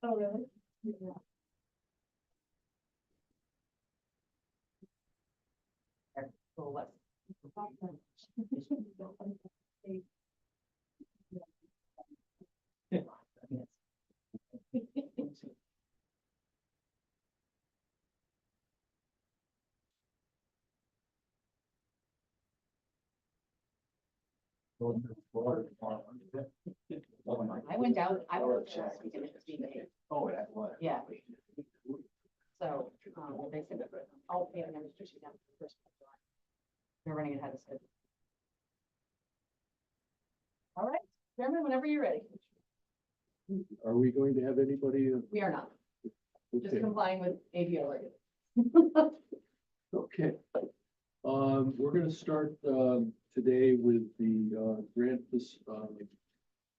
Oh, really? Yeah. So let's. I went down, I was just beginning to see the. Oh, that was. Yeah. So, they said, all payment numbers just down to the first. They're running ahead of schedule. All right, Chairman, whenever you're ready. Are we going to have anybody? We are not, just Okay, complying with APO regulations. okay. We're gonna start, today with the, grant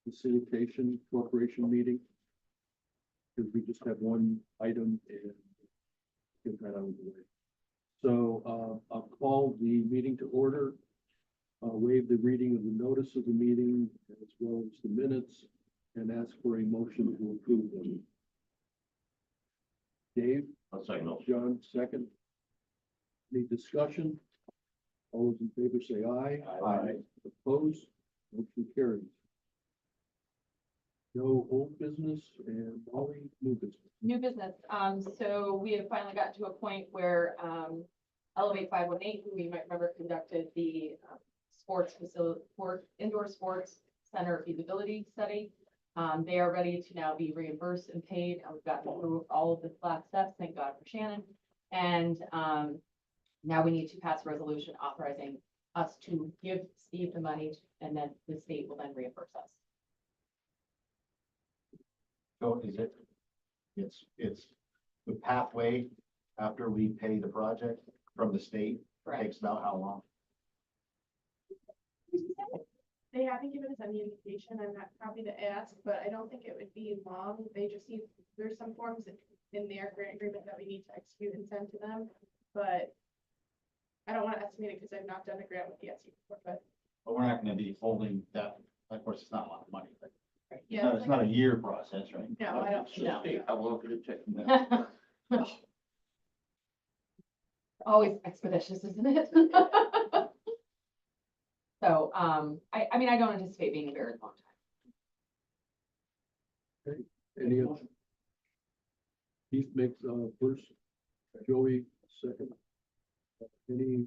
facilitation corporation meeting. Because we just have one item and get that out of the way. So, I'll call the meeting to order. Waive the reading of the notice of the meeting as well as the minutes and ask for a motion to approve them. Dave? I'll second those. John, second. Any discussion? All those in favor say aye. Aye. Opposed? Motion carries. No old business and Molly, new business. New business, so we have finally gotten to a point where, Elevate 518, who you might remember conducted the sports facility, indoor sports center feasibility study. They are ready to now be reimbursed and paid, and we've gotten through all of the last steps, thank God for Shannon. And, now we need to pass a resolution authorizing us to give Steve the money, and then the state will then reimburse us. So is it, it's the pathway after we pay the project from the state, Correct. takes about how long? They haven't given us any indication. I'm not happy to ask, but I don't think it would be long. They just need, there's some forms in their grant agreement that we need to execute and send to them. But I don't want to estimate it because I've not done a grant with the SU before, but But we're not gonna be holding that, of course, it's not a lot of money, but yeah. it's not a year process, right? No, I don't, no. How long could it take? Always expeditious, isn't it? So, I mean, I don't anticipate being a very long time. Any other? Keith makes, first, Joey second. Any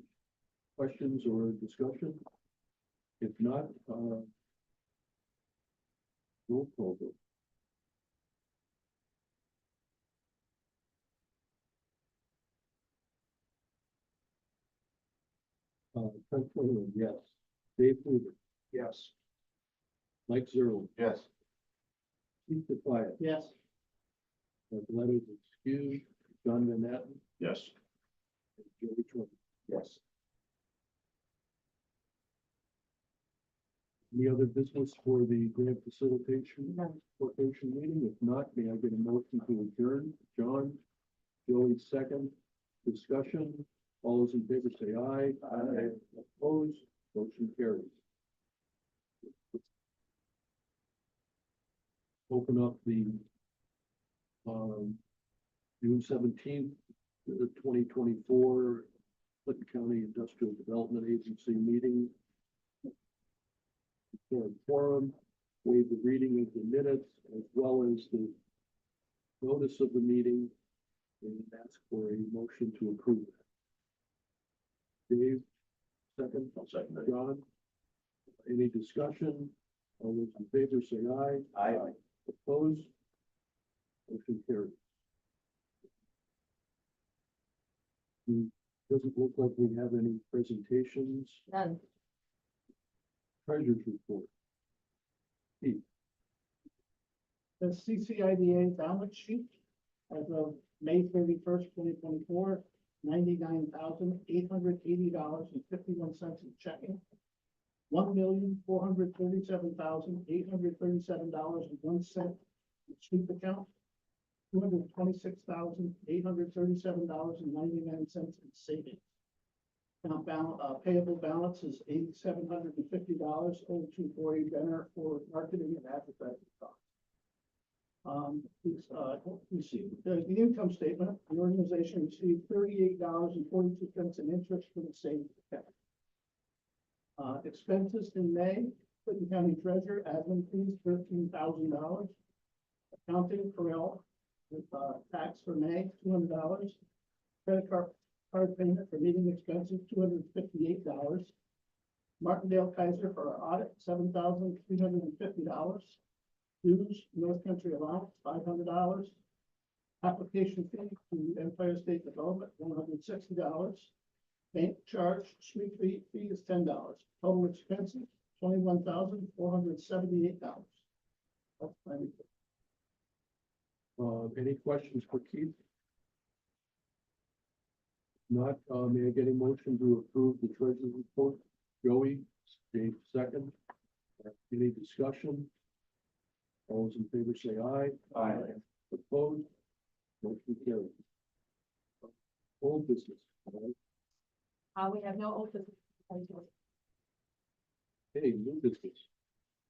questions or discussion? If not, roll call vote. Frank Quinlan, yes. Dave Hoover. Yes. Mike Zerl. Yes. Keith DeFiat. Yes. Letters excused. John Van Natten. Yes. And Joey Trump. Yes. Any other business for the grant facilitation None. corporation meeting? If not, may I get a motion to adjourn? John, Joey, second. Discussion. All those in favor say aye. Aye. Opposed? Motion carries. Open up the June 17th, 2024 Clinton County Industrial Development Agency meeting. Forum, waive the reading of the minutes as well as the notice of the meeting and ask for a motion to approve that. Dave, second. I'll second that. John, any discussion? All those in favor say aye. Aye. Opposed? Motion carries. Doesn't look like we have any presentations. None. Treasurer's report. Pete, The CCIDA balance sheet as of May 31st, 2024, $99,880.51 in checking, $1,437,837.01 sweep account, $226,837.99 in savings. Account payable balance is $8,750 owed to Boyd Benner for marketing and advertising costs. We see, the income statement, the organization received $38.42 in interest from the savings account. Expenses in May, Clinton County Treasurer, admin fees, $13,000. Accounting, Correll, with, tax for May, $200. Credit card payment for meeting expenses, $258. Martindale Kaiser for our audit, $7,350. Dues, North Country allowance, $500. Application fee to Empire State Development, $160. Bank charge, sweep fee is $10. Total expenses, $21,478. That's my report. Any questions for Keith? Not, may I get a motion to approve the treasurer's report? Joey, Dave, second. Any discussion? All those in favor say aye. Aye. Opposed? Motion carries. Old business. All right. We have no old business. Hey, new business.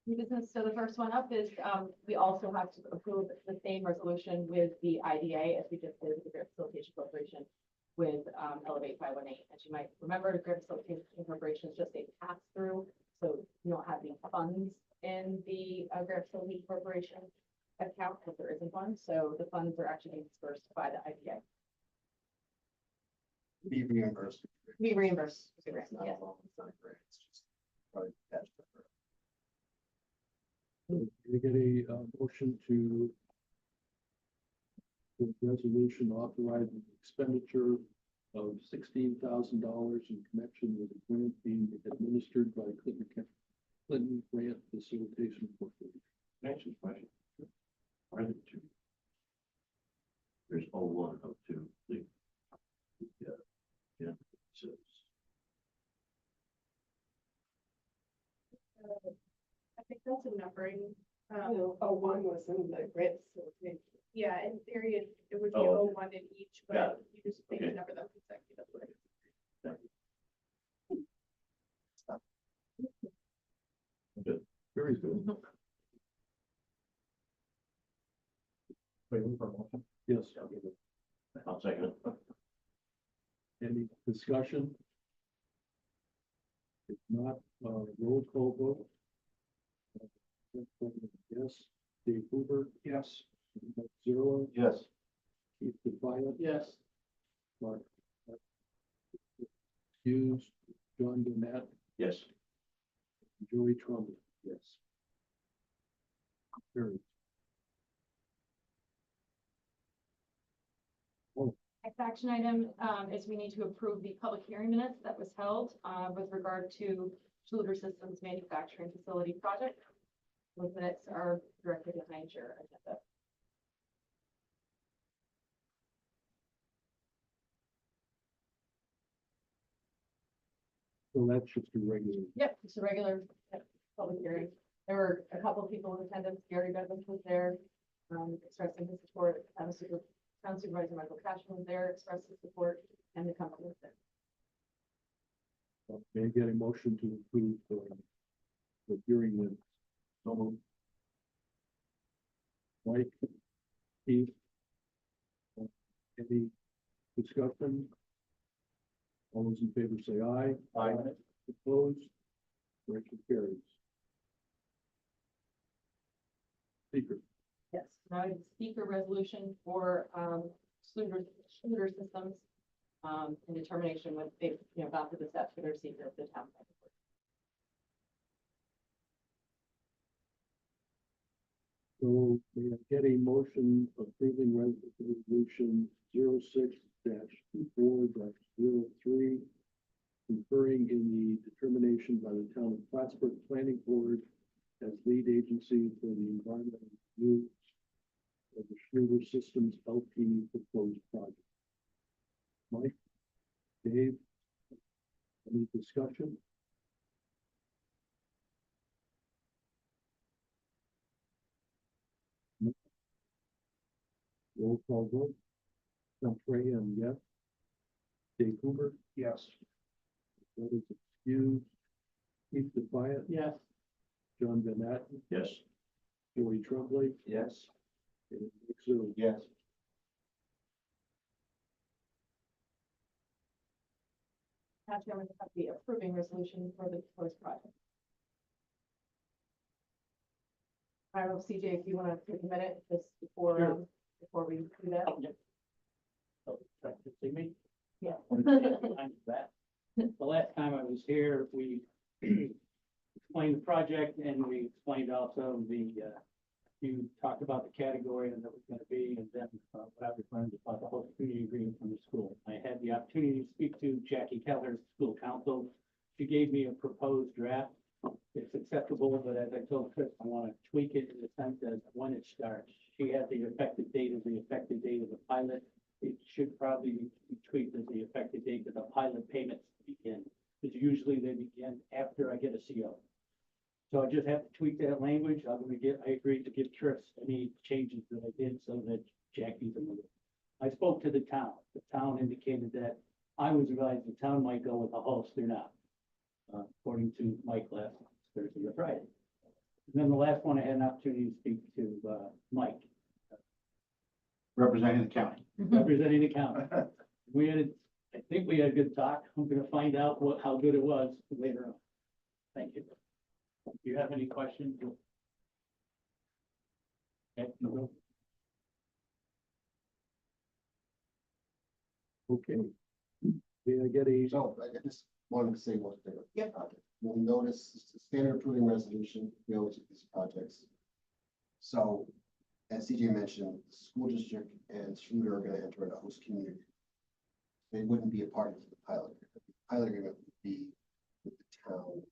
New business, so the first one up is, we also have to approve the same resolution with the IDA as we just did with the Grant Facilitation Corporation with, Elevate 518. As you might remember, the Grant Facilitation Corporation is just a pass-through, so you don't have any funds in the, Grant Facilitation Corporation account because there isn't one, so the funds are actually being dispersed by the IDA. Be reimbursed. We reimburse. It's not Yes. a loan, it's not a grant, it's just probably cash for her. Can we get a motion to the resolution authorizing expenditure of $16,000 in connection with a grant being administered by Clinton Grant Facilitation Corporation? Next question. Are there two? There's 01, 02, the, yeah, so, I think that's a numbering. One was in the grant facilitation. Yeah, in theory, it would be Oh, 01 in each, Got but you just make Okay. number them consecutively. Very good. Wait, for a motion? Yes. I'll second it. Any discussion? If not, roll call vote. Yes. Dave Hoover. Yes. Mike Zerlo. Yes. Keith Defiant. Yes. Mark. Hughes. John Gannett. Yes. Joey Trumbull. Yes. Carried. Next action item, is we need to approve the public hearing minutes that was held, with regard to Schluter Systems Manufacturing Facility Project. Those minutes are directly behind your agenda. So that's just a regular. Yep, it's a regular public hearing. There were a couple of people in attendance. Gary Bevins was there, expressing his support. Town Supervisor Michael Cashman was there, expressed his support, and the company was there. May I get a motion to approve the hearing with someone? Mike, Keith? Any discussion? All those in favor say aye. Aye. Opposed? Motion carries. Speaker. Yes, now it's speaker resolution for, Schluter Systems, in determination with they, gone through the steps for their seeker of the town. So may I get a motion approving resolution 06-24-03, conferring in the determination by the town of Plattsburgh Planning Board as lead agency for the environmental review of the Schluter Systems LP proposed project. Mike, Dave, any discussion? Roll call vote. Tom Trahan, yes. Dave Hoover, Yes. that is excused. Keith Defiant, Yes. John Van Atten, Yes. Joey Tremblay, Yes. and Nick Zoom. Yes. Madam Chairman, have the approving resolution for the proposed project. I don't know, CJ, if you want to take a minute just before, Sure. before we do that. Oh, trying to see me? Yeah. I'm back. The last time I was here, we explained the project and we explained also you talked about the category and that was gonna be, and then what I was learned about the whole community agreement from the school. I had the opportunity to speak to Jackie Keller, school counsel. She gave me a proposed draft. It's acceptable, but as I told Chris, I want to tweak it in the sense that when it starts, she had the effective date of the pilot. It should probably be tweaked as the effective date of the pilot payments begin, because usually they begin after I get a CO. So I just have to tweak that language. I agreed to give Chris any changes that I did so that Jackie's in the loop. I spoke to the town. The town indicated that I was advised the town might go with a host. They're not. According to Mike last Thursday or Friday. And then the last one, I had an opportunity to speak to Mike, Representing the county. representing the county. I think we had a good talk. I'm gonna find out how good it was later on. Thank you. Do you have any questions? Okay, no. Okay. May I get a, So I just wanted to say one thing. Yep. You'll notice it's a standard approving resolution, we always do these projects. So, as CJ mentioned, the school district and Schluter are gonna enter into a host community. They wouldn't be a party to the pilot agreement. The pilot agreement would be with the town.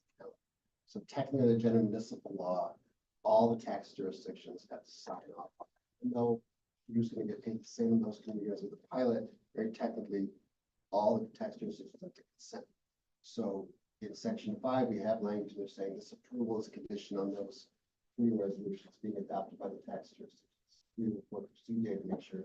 So technically, the general municipal law, all the tax jurisdictions have to sign off. Even though you're just gonna get paid the same in those communities with the pilot, very technically, all the tax jurisdictions have to consent. So in section 5, we have language there saying this approval is conditioned on those 3 resolutions being adopted by the tax jurisdictions. We will work with CJ to make sure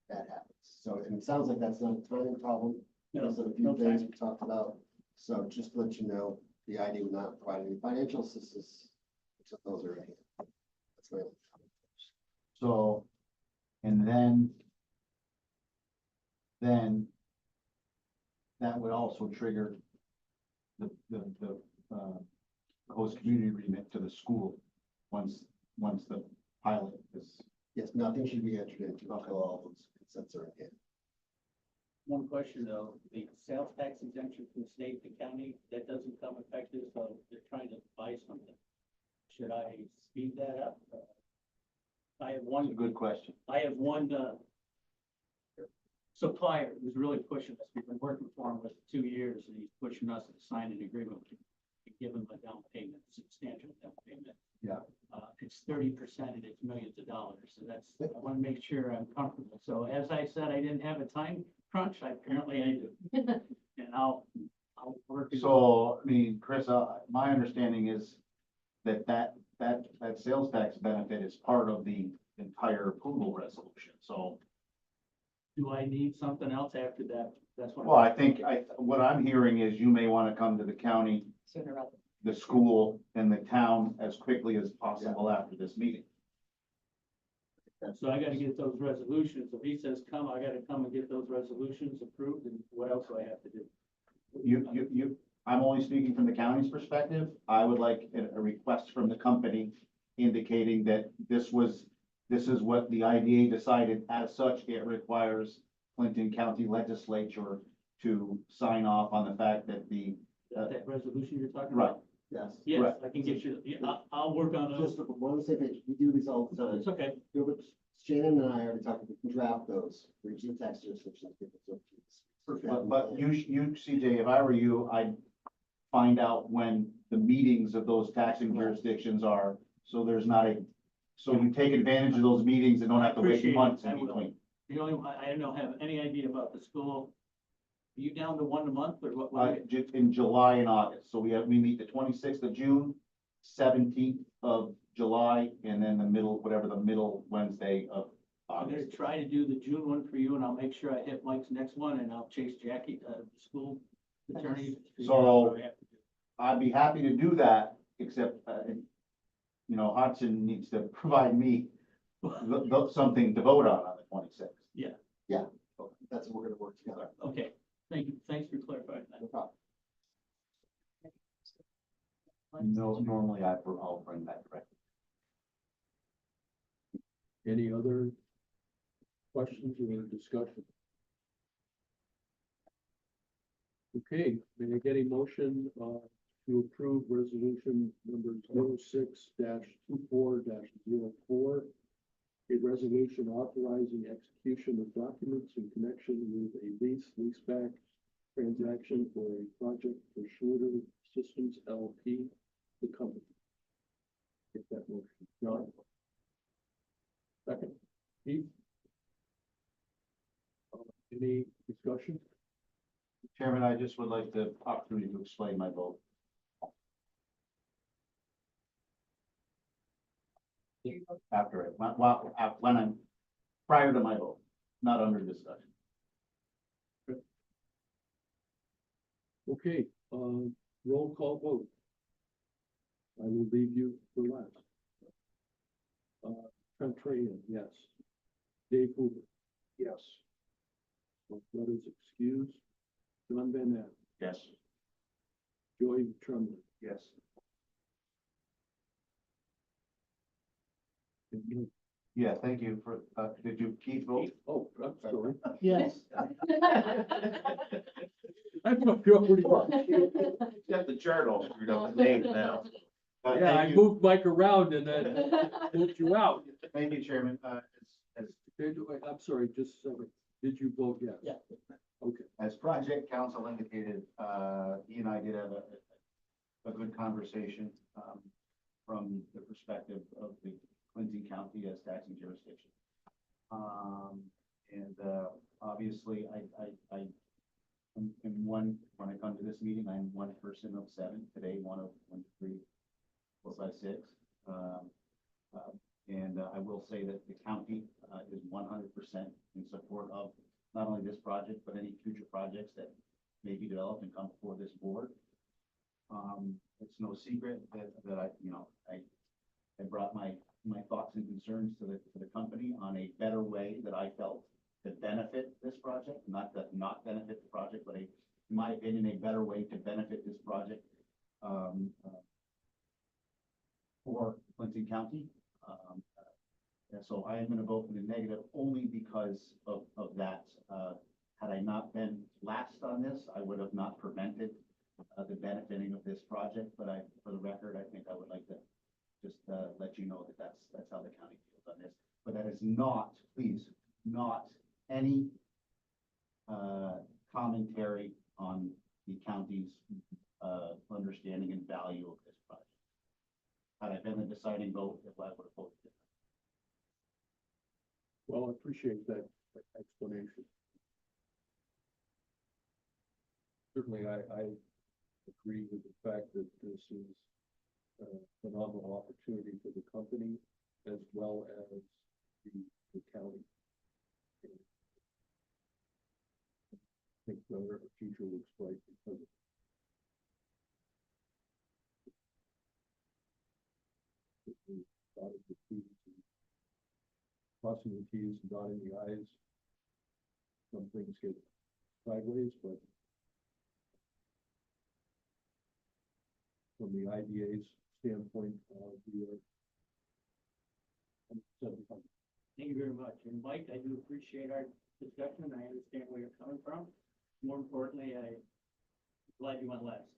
that happens. So, and it sounds like that's not a timing problem. Those are a few no things timing. we talked about. So just to let you know, the ID will not provide any financial assistance until those are in hand. That's my only comment. So, and then that would also trigger the host community agreement to the school once the pilot is. Yes, nothing should be entered into until all those consents are in hand. One question though, the sales tax exemption from the state to county, that doesn't come effective, so they're trying to buy something. Should I speed that up? I have That's a one, good question. supplier who's really pushing us. We've been working for him for 2 years and he's pushing us to sign an agreement to give him a down payment, substantial down payment. Yeah. It's 30% and it's millions of dollars. So that's, I want to make sure I'm comfortable. So as I said, I didn't have a time crunch. Apparently I do. And I'll work. So, I mean, Chris, my understanding is that sales tax benefit is part of the entire approval resolution, so. Do I need something else after that? That's what. Well, I think, what I'm hearing is you may want to come to the county, Sooner rather. the school, and the town as quickly as possible after this meeting. So I gotta get those resolutions. If he says come, I gotta come and get those resolutions approved, and what else do I have to do? I'm only speaking from the county's perspective. I would like a request from the company indicating that this is what the IDA decided. As such, it requires Clinton County Legislature to sign off on the fact that That resolution you're talking right. about? Yes. Yes, Right. I can get you, yeah, I'll work on those. Just we're on the same page. We do these all the time. It's okay. Shannon and I already talked, we can draft those for each of the tax jurisdictions. Get those over to you. But you, CJ, if I were you, I'd find out when the meetings of those taxing jurisdictions are, so there's not so you take advantage of those meetings and don't have to wait Appreciate it. months I in will. between. The only, I don't have any idea about the school. Are you down to 1 a month or what? In July and August, so we meet the 26th of June, 17th of July, and then the middle Wednesday of I'm gonna August. try to do the June one for you, and I'll make sure I hit Mike's next one, and I'll chase Jackie, the school attorney. figure out So- what I have to do. I'd be happy to do that, except, you know, Hodgson needs to provide me something to vote on the twenty-sixth. That's what we're gonna work together. Okay, thank you, thanks for clarifying that. No problem. No, normally I'll bring that directly. Any other questions or discussion? Okay, may I get a motion, to approve resolution number 06-24-04, a resolution authorizing execution of documents in connection with a leaseback transaction for a project for Schluter Systems LP, the company. Get that motion, John? Second, Keith? Any discussion? Chairman, I just would like the opportunity to explain my vote. After it, when I'm, prior to my vote, not under discussion. Okay, roll call vote. I will leave you for last. Trent Trahan, yes. Dave Hoover, Yes. letters excused. John Van Ness, Yes. Joy Trumley. Yes. Yeah, thank you for, did you Keith vote? Oh, I'm sorry. Yes. I thought you already were. Got the chart all screwed up with names now. Yeah, I Thank you. moved Mike around and then moved you out. Thank you, Chairman. I'm sorry, just a second. Did you vote yes? Yeah. Okay, As project council indicated, he and I did have a good conversation, from the perspective of the Quincy County as taxing jurisdiction. Obviously, I'm one, when I come to this meeting, I'm one person of seven, today, one of 1, 2, 3, 4, 5, 6. I will say that the county, is 100% in support of not only this project, but any future projects that may be developed and come before this board. It's no secret that I brought my thoughts and concerns to the company on a better way that I felt to benefit this project, not benefit the project, but in my opinion, a better way to benefit this project, for Clinton County. And so I am gonna vote in the negative only because of that. Had I not been last on this, I would have not prevented the benefiting of this project, but for the record, I think I would like to just let you know that that's how the county feels on this. But that is not, please, not any commentary on the county's understanding and value of this project. Had I been the deciding vote, if I would have voted different. well, I appreciate that explanation. Certainly, I agree with the fact that this is a phenomenal opportunity for the company as well as the county. I think our future looks bright because of the dotted the T's and crossing the T's and dotting the I's. Some things get sideways, but from the IDA's standpoint, we are. Thank you very much. And Mike, I do appreciate our discussion. I understand where you're coming from. More importantly, I'm glad you went last.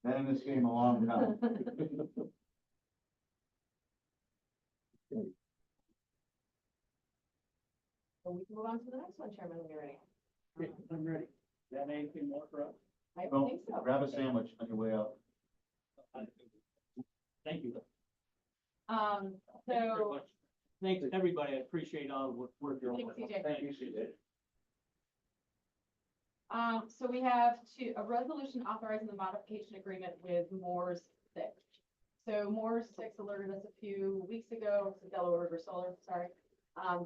Been in this game a long time. So we can move on to the next one, Chairman, when you're ready. Okay, I'm ready. Do you have anything more for us? I No, think so. grab a sandwich on your way out. Thank you. Um, Thank you very so, much. Thanks, everybody. I appreciate all the work you're Thanks, doing. CJ. Thank you, CJ. so we have a resolution authorizing the modification agreement with Moore's Thick. So Moore Six alerted us a few weeks ago, so Delaware River Solar, sorry,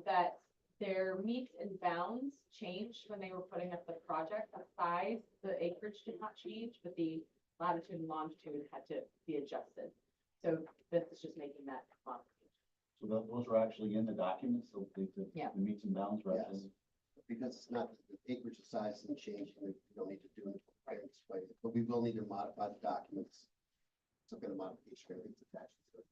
that their meets and bounds changed when they were putting up the project. The size, the acreage did not change, but the latitude and longitude had to be adjusted. So this is just making that modification. So those are actually in the documents, so Yeah. the meets and bounds, right? Yes. Because it's not, the acreage of size isn't changing, we don't need to do it right display it, but we will need to modify the documents. Some kind of modification, I think it's attached. to it.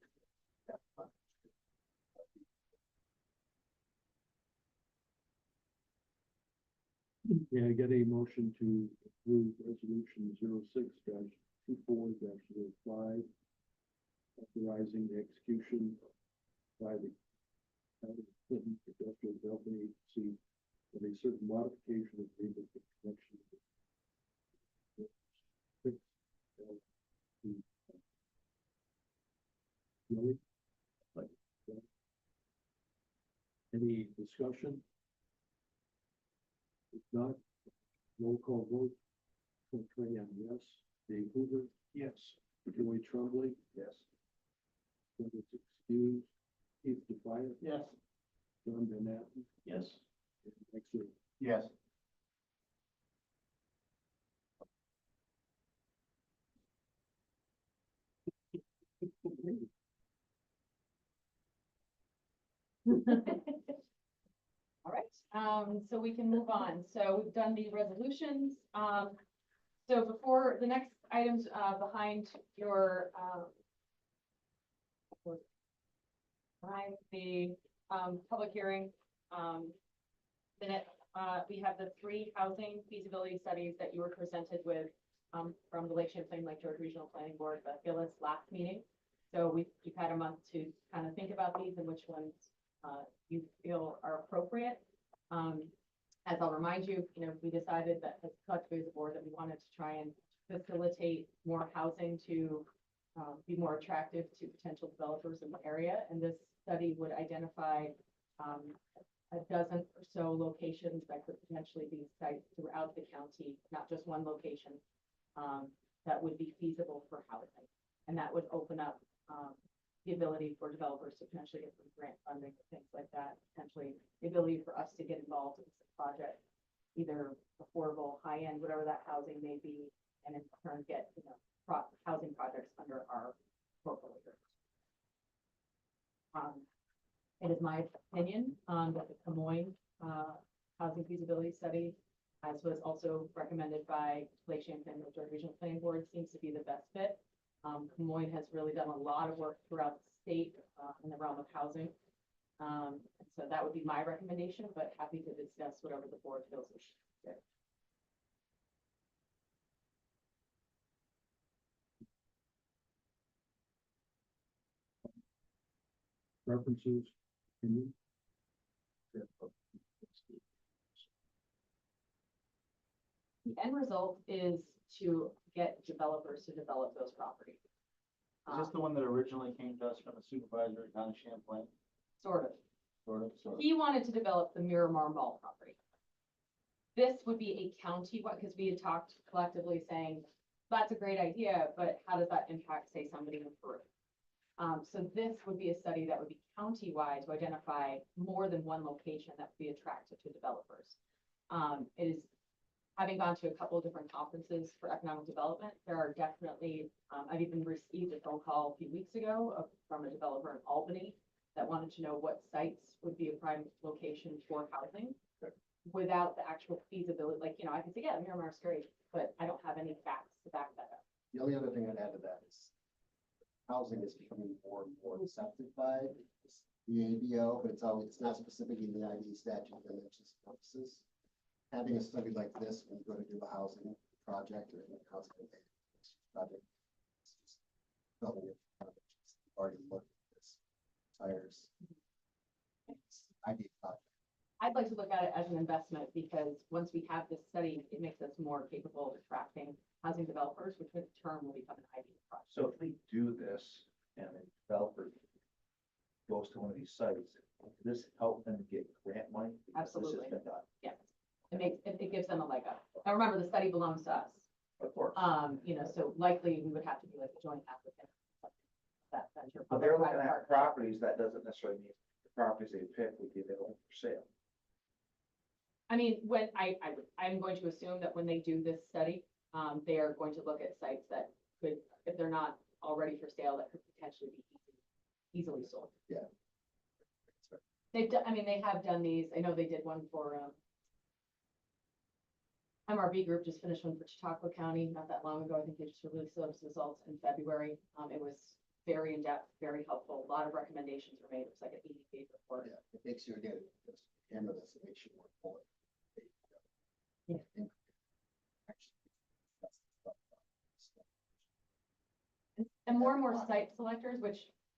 May I get a motion to approve resolution 06-24-05, authorizing the execution by the County of Clinton Industrial Development Agency of a certain modification agreement in connection with Really? Like, any discussion? If not, roll call vote. Trayan, yes. Dave Hoover? Yes. Joey Tremblay? Yes. Dennis excused. Keith Defiant? Yes. John Van Atten? Yes. And Mike Zerl. Yes. All right, so we can move on. So we've done the resolutions. So before the next items, behind your, behind the, public hearing, minute, we have the 3 housing feasibility studies that you were presented with, from the Lake Champlain Lake George Regional Planning Board, the Gillis last meeting. So you've had a month to kind of think about these and which ones you feel are appropriate. As I'll remind you, we decided that as collectively as a board that we wanted to try and facilitate more housing to be more attractive to potential developers in the area. And this study would identify a dozen or so locations that could potentially be sites throughout the county, not just one location, that would be feasible for housing. And that would open up the ability for developers to potentially get some grant funding, things like that, potentially the ability for us to get involved in some project, either affordable, high-end, whatever that housing may be, and in turn get, housing projects under our portfolio. It is my opinion that the Camoin housing feasibility study, as was also recommended by Lake Champlain Regional Planning Board, seems to be the best fit. Camoin has really done a lot of work throughout the state in the realm of housing. And so that would be my recommendation, but happy to discuss whatever the board feels is good. References? Opinion? The end result is to get developers to develop those properties. Is this the one that originally came to us from a supervisor at Town of Champlain? Sort of. Sort of. He wanted to develop the Miramar Mall property. This would be a county, because we had talked collectively saying, that's a great idea, but how does that impact, say, somebody in Peru? So this would be a study that would be county-wide to identify more than one location that would be attractive to developers. It is, having gone to a couple of different conferences for economic development, there are definitely, I've even received a phone call a few weeks ago from a developer in Albany that wanted to know what sites would be a prime location for housing without the actual feasibility. Like, I can say, yeah, Miramar's great, but I don't have any facts to back that up. The only other thing I'd add to that is housing is becoming more and more accepted by the ABO, but it's not specifically in the ID statute that mentions purposes. Having a study like this, when you go to do a housing project or any housing project, it's just building it. Already looked at this. Tires. ID project. I'd like to look at it as an investment because once we have this study, it makes us more capable of attracting housing developers, which in turn will become an ID project. So if we do this and a developer goes to one of these sites, does this help them get grant money? Because this has Absolutely. been done. Yeah, it gives them a leg up. Now remember, the study belongs to us. Of course. So likely we would have to be like a joint applicant. But they're looking at properties, that doesn't necessarily mean the properties they pick would be available for sale. I mean, when I'm going to assume that when they do this study, they are going to look at sites that could, if they're not already for sale, that could potentially be easily sold. Yeah. They've done, I mean, they have done these. I know they did one for, MRB Group just finished one for Chautauqua County not that long ago. I think they just released those results in February. It was very in-depth, very helpful. A lot of recommendations were made. It was like an 80-page report. Yeah, it makes you again, it's camera this, it makes you more full. Yeah. And more site selectors,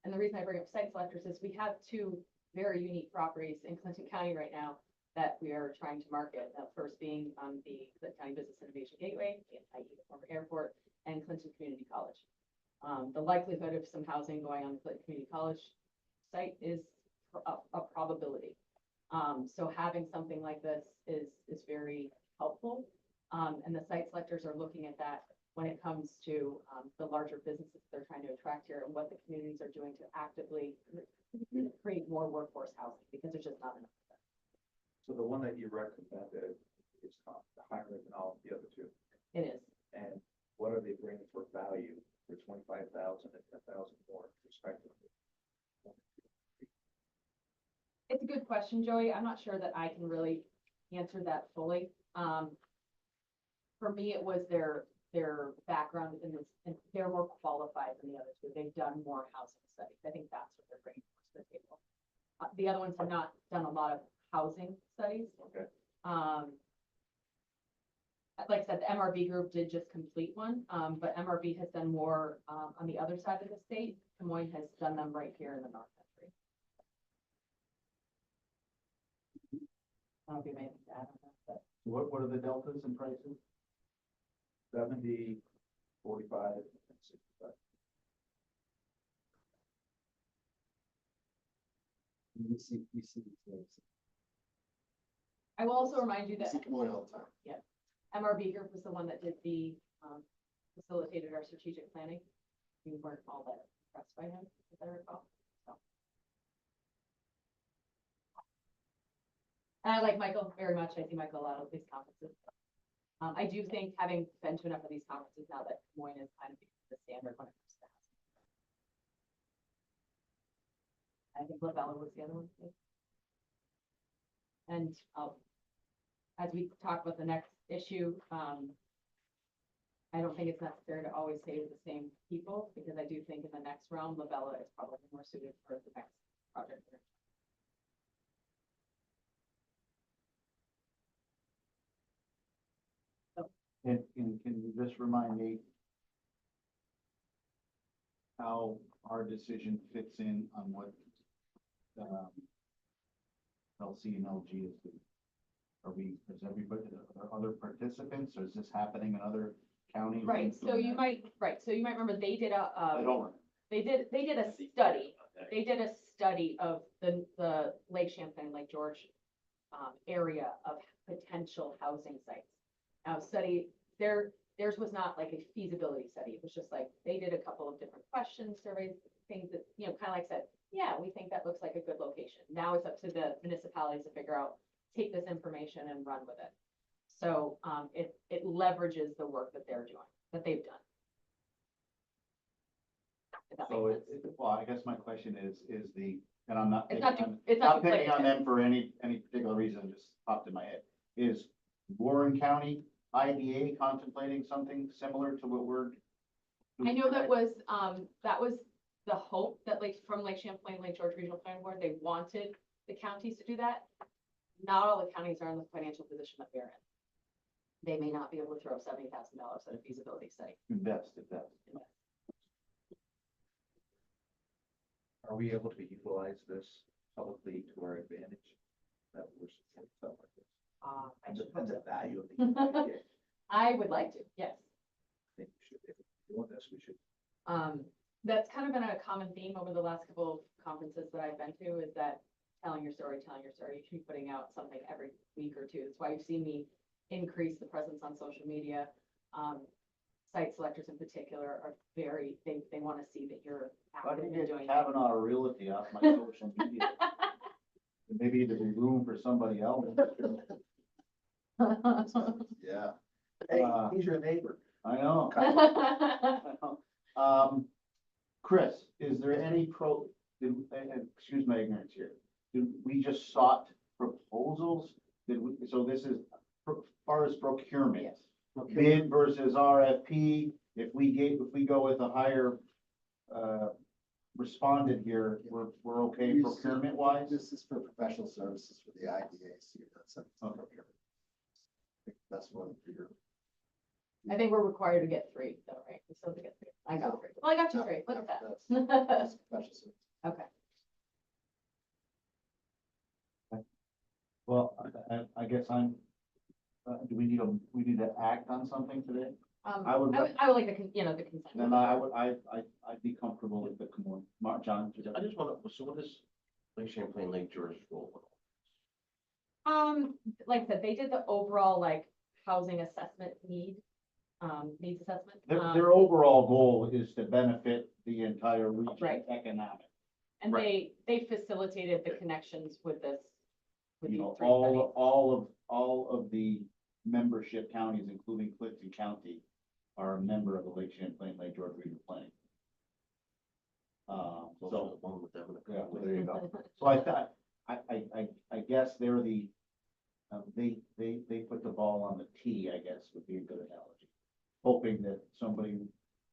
and the reason I bring up site selectors is we have two very unique properties in Clinton County right now that we are trying to market. The first being the Clinton County Business Innovation Gateway, i.e. the former airport, and Clinton Community College. The likelihood of some housing going on the Clinton Community College site is a probability. So having something like this is very helpful. And the site selectors are looking at that when it comes to the larger businesses they're trying to attract here and what the communities are doing to actively create more workforce housing, because there's just not enough. So the one that you recommended is higher than all the other two. It is. And what are they bringing for value for 25,000 and 10,000 more respectively? It's a good question, Joey. I'm not sure that I can really answer that fully. For me, it was their background in this, and they're more qualified than the other two. They've done more housing studies. I think that's what they're bringing to the table. The other ones have not done a lot of housing studies. Okay. Like I said, the MRB Group did just complete one, but MRB has done more on the other side of the state. Des Moines has done them right here in the North Country. I don't know if you have anything to add on that, but. What are the deltas in prices? 70, 45, and 65. We see these things. I will also remind you We that see come on all the time. MRB Group was the one that did the, facilitated our strategic planning. We weren't all that impressed by him, as I recall. So. And I like Michael very much. I see Michael a lot at these conferences. I do think, having been to enough of these conferences now, that Des Moines is kind of the standard when it comes to housing. I think Lavella was the other one too. And as we talk about the next issue, I don't think it's necessary to always say the same people, because I do think in the next realm, Lavella is probably more suited for the next project. And can you just remind me how our decision fits in on what LC and LG is doing? Is everybody, are there other participants, or is this happening in other counties? Right, so you might remember they did I don't. they did a study. They did a study of the Lake Champlain, Lake George area of potential housing sites. Now, theirs was not like a feasibility study. It was just like, they did a couple of different questions, surveys, things that, kind of like said, yeah, we think that looks like a good location. Now it's up to the municipalities to figure out, take this information and run with it. So it leverages the work that they're doing, that they've done. If that So makes sense. well, I guess my question is and I'm not. It's not picking on- it's not Not picking on duplicative. them for any particular reason, just popped in my head. Is Warren County IDA contemplating something similar to what we're? I know that was the hope that from Lake Champlain, Lake George Regional Planning Board, they wanted the counties to do that. Not all the counties are in the financial position that we're in. They may not be able to throw $70,000 at a feasibility study. Invest. Are we able to utilize this publicly to our advantage? That we're supporting stuff like this. I And should hope the so. value of the idea. I would like to, yes. I think we should, if we're doing this, we should. That's kind of been a common theme over the last couple of conferences that I've been to, is that telling your story. You should be putting out something every week or two. That's why you've seen me increase the presence on social media. site selectors in particular are very, they want to see that you're I active can and get doing. Kavanaugh Realty off my social media. Maybe there's room for somebody else. Yeah. Hey, Uh, he's your neighbor. I know. Chris, is there any excuse my ignorance here, did we just sought proposals? So this is as far as procurement? Yes. Bid versus RFP, if we go with a higher, respondent here, we're okay You see, procurement wise? This is for professional services for the IDA, so that's a procurement. I think that's one for your. I think we're required to get three, though, right? We still have to get three. I got three. Well, I got you three. Look at that. That's professional services. Okay. Well, I guess do we need to act on something today? I would- I would like the, the consent. Then I'd be comfortable with the, John. I just want to, so what is Lake Champlain, Lake George role? Like I said, they did the overall like housing assessment needs assessment. Their overall goal is to benefit the entire region Right. economic. And Right. they facilitated the connections with this. With You these know, three studies. all of the membership counties, including Clinton County, are a member of the Lake Champlain, Lake George Regional Planning. So, One with them. yeah, well, there you go. So I thought, I guess they're they put the ball on the tee, I guess, would be a good analogy. Hoping that somebody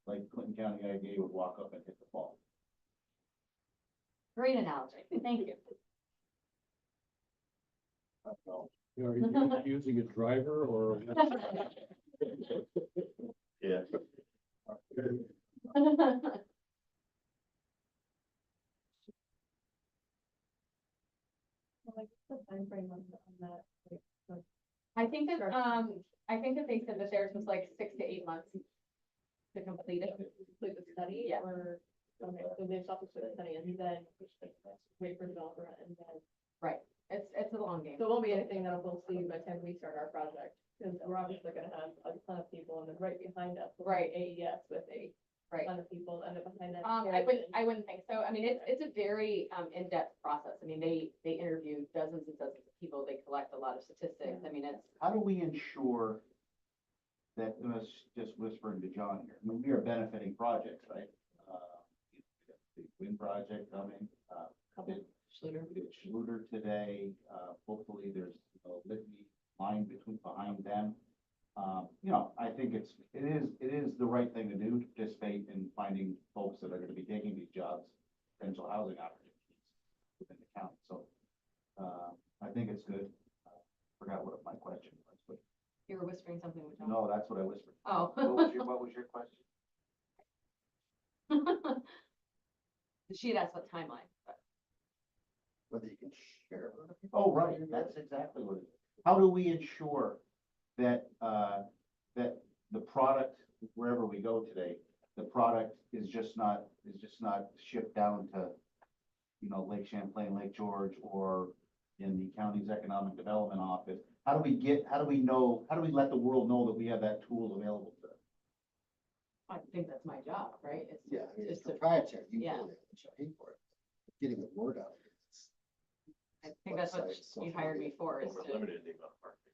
like Clinton County IDA would walk up and hit the ball. Great analogy. Thank you. Are you using a driver or? Yeah. I think that, they said that theirs was like 6 to 8 months to complete it. Complete the study Yeah. or, okay, so they've stopped the study and then wait for developer and then. It's a long game. So it won't be anything that we'll see by the time we start our project, because we're obviously gonna have a ton of people and then right behind us. Right. AES with a Right. ton of people and then behind that. I wouldn't think so. I mean, it's a very, in-depth process. I mean, they interview dozens and dozens of people. They collect a lot of statistics. I mean, it's, How do we ensure that, let's just whispering to John here, I mean, we are benefiting projects, right? The wind project coming, couple, Schluter. we did Schluter today, hopefully there's a litany line behind them. I think it is the right thing to do, to participate in finding folks that are gonna be taking these jobs, potential housing opportunities within the county, so, I think it's good. Forgot what my question was, but, You were whispering something with John. no, that's what I whispered. Oh. What was your question? She had asked what timeline, but Whether you can share. it. Oh, right, that's exactly what it is. How do we ensure that, that the product, wherever we go today, the product is just not shipped down to, Lake Champlain, Lake George, or in the county's economic development office? How do we let the world know that we have that tool available to them? I think that's my job, right? Yeah, I mean, it's It's a- proprietary. You yeah. can't pay for it. Getting the word out. It's I think that's what websites, social you hired me media. for, is We're to, limited in the amount of marketing.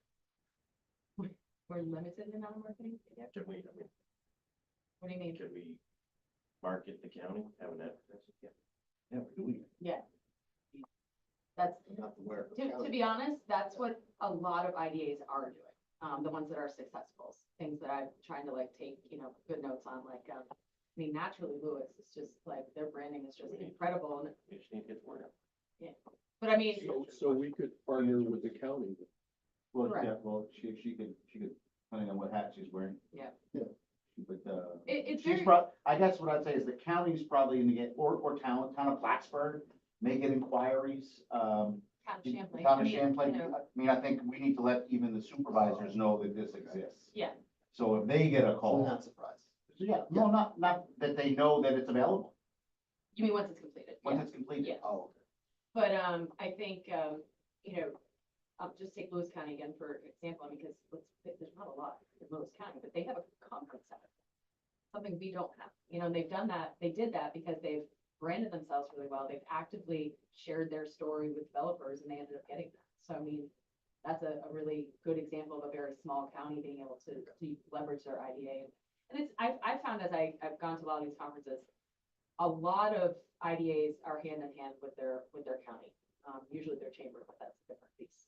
we're limited in our marketing. Yeah. Can we, What do you mean? can we market the county, have an advertising? Yeah, do we? Yeah. That's, Not the word. to be honest, that's what a lot of IDAs are doing. The ones that are successful, things that I'm trying to like take, good notes on, like, I mean, Naturally Lewis is just like, their branding is just incredible. And, We just need to get the word out. but I mean, So we could partner with the county. Well, Correct. yeah, well, she could, depending on what hat she's wearing. Yeah. Yeah. But, it's she's very, I guess what I'd say is the county's probably in the get, or town of Plattsburgh, making inquiries, town of Champlain. town I of mean, Champlain. I mean, I think we need to let even the supervisors know that this exists. Yeah. So if they get a So call, not surprised. yeah, no, not that they know that it's available, You mean once it's completed? once Yeah. it's completed. Yeah. Oh, But, I think, I'll just take Lewis County again for example, because there's not a lot in Lewis County, but they have a conference center. you know, and they've done that, they did that because they've branded themselves really well. They've actively shared their story with developers and they ended up getting that. So I mean, that's a really good example of a very small county being able to leverage their IDA. And it's, I've found as I've gone to a lot of these conferences, a lot of IDAs are hand in hand with their county. Usually their chamber, but that's a different piece.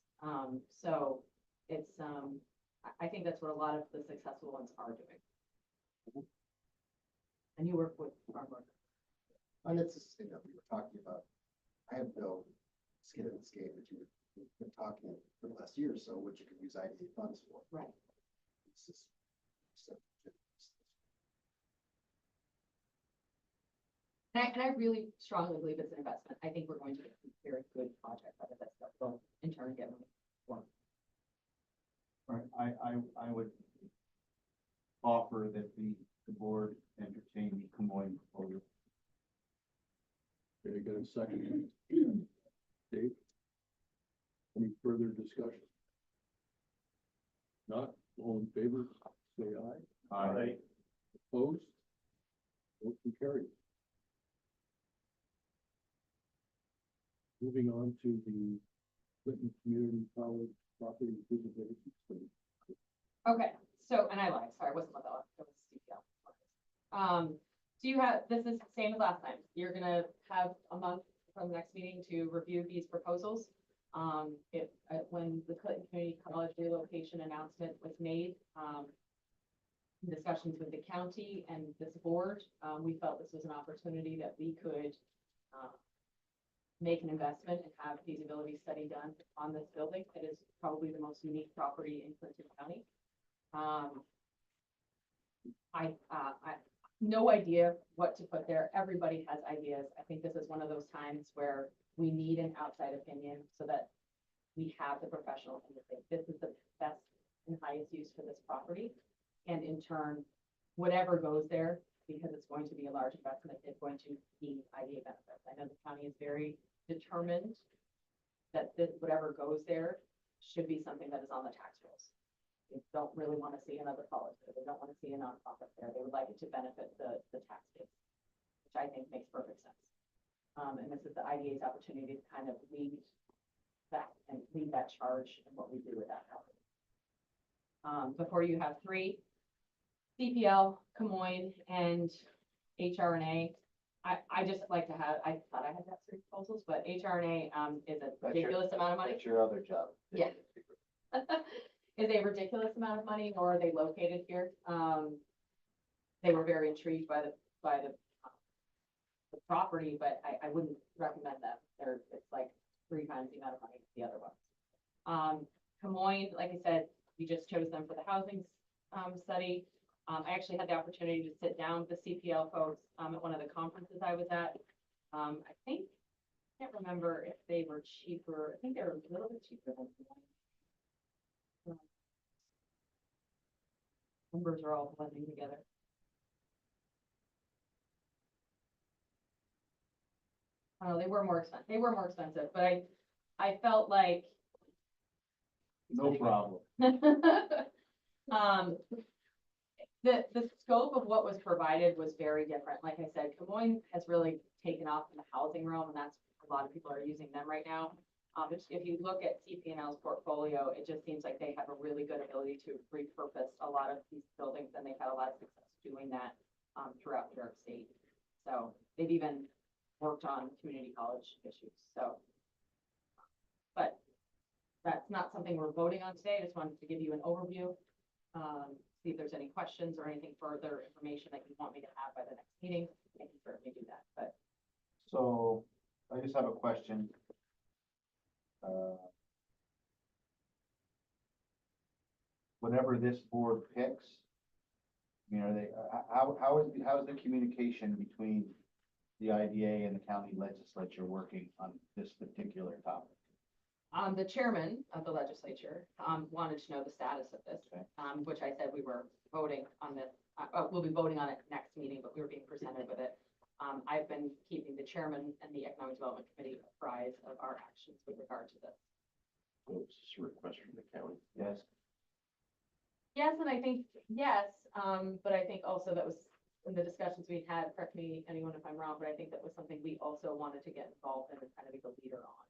So it's, I think that's what a lot of the successful ones are doing. And you work with farmers. And it's just, you know, we were talking about, I have no skin in this game, but we've been talking for the last year or so, what you can use IDA funds for. Right. It's just, And I really strongly believe it's an investment. I think we're going to get a very good project out of this that will in turn get money. Right, I would offer that the board entertain the Camoin proposal. Okay, got a second? Dave? Any further discussion? Not, all in favor, say aye. Opposed? Motion carried. Moving on to the Clinton Community College Property Visibility Study. Okay, so, and I lied, sorry, I wasn't with that, it was CPL. Do you have, this is the same as last time, you're gonna have a month from the next meeting to review these proposals. When the Clinton Community College relocation announcement was made, in discussions with the county and this board, we felt this was an opportunity that we could, make an investment and have feasibility study done on this building. It is probably the most unique property in Clinton County. I no idea what to put there. Everybody has ideas. I think this is one of those times where we need an outside opinion so that we have the professional opinion. This is the best and highest use for this property. And in turn, whatever goes there, because it's going to be a large investment, it's going to be IDA benefits. I know the county is very determined that this, whatever goes there should be something that is on the tax rolls. They don't really want to see another college there. They don't want to see a nonprofit there. They would like it to benefit the tax base, which I think makes perfect sense. And this is the IDA's opportunity to kind of lead that and lead that charge in what we do with that property. Before you have three, CPL, Camoin, and HRNA. I just like to have, I thought I had to have three proposals, but HRNA is a ridiculous amount of money. That's your other job. Yeah. Is a ridiculous amount of money, nor are they located here. They were very intrigued by the property, but I wouldn't recommend them. It's like 3 times the amount of money as the other ones. Camoin, like I said, we just chose them for the housing study. I actually had the opportunity to sit down with the CPL folks at one of the conferences I was at. I can't remember if they were cheaper. I think they were a little bit cheaper than Camoin. Numbers are all blending together. They were more expensive. They were more expensive, but I felt like No problem. The scope of what was provided was very different. Like I said, Camoin has really taken off in the housing realm, and that's a lot of people are using them right now. If you look at CP&L's portfolio, it just seems like they have a really good ability to repurpose a lot of these buildings, and they've had a lot of success doing that throughout New York State. So they've even worked on community college issues. So, but that's not something we're voting on today. I just wanted to give you an overview. See if there's any questions or anything further information that you want me to have by the next meeting. I can certainly do that, but. So I just have a question. Whatever this board picks, you know, how is the communication between the IDA and the county legislature working on this particular topic? The chairman of the legislature wanted to know the status of this, which I said we were voting on this. We'll be voting on it next meeting, but we were being presented with it. I've been keeping the chairman and the Economic Development Committee apprised of our actions with regard to this. Well, it's just a request from the county. Yes. Yes, and I think yes, but I think also that was in the discussions we had, correct me, anyone if I'm wrong, but I think that was something we also wanted to get involved in and kind of be the leader on.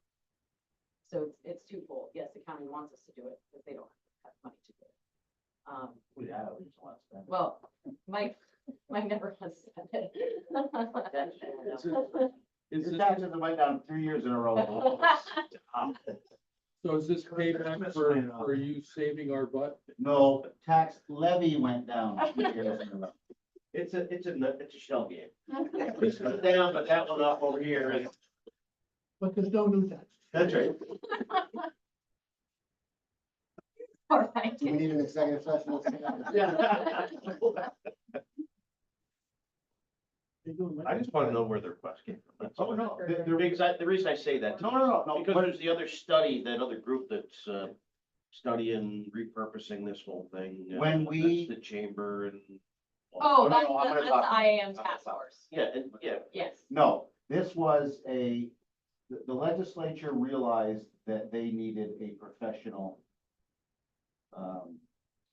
So it's twofold. Yes, the county wants us to do it, but they don't have money to do it. Yeah, we just want to spend. Well, Mike never has said it. Is Your this, taxes have went down 3 years in a row. so is this payback for you saving our butt? No, tax levy went down 3 years in a row. It's a shell game. This goes down, but that one up over here, and But there's no new tax. that's right. All right. Do we need an executive session? I just wanna know where the request came from. That's all. Oh, no, The reason I say that. no, Because there's the other study, that other group that's, studying repurposing this whole thing. When we- That's the chamber and. Oh, no, that's, I'm gonna that's talk- the IAM task force. Yeah, and, yeah, Yes. No, this was the legislature realized that they needed a professional,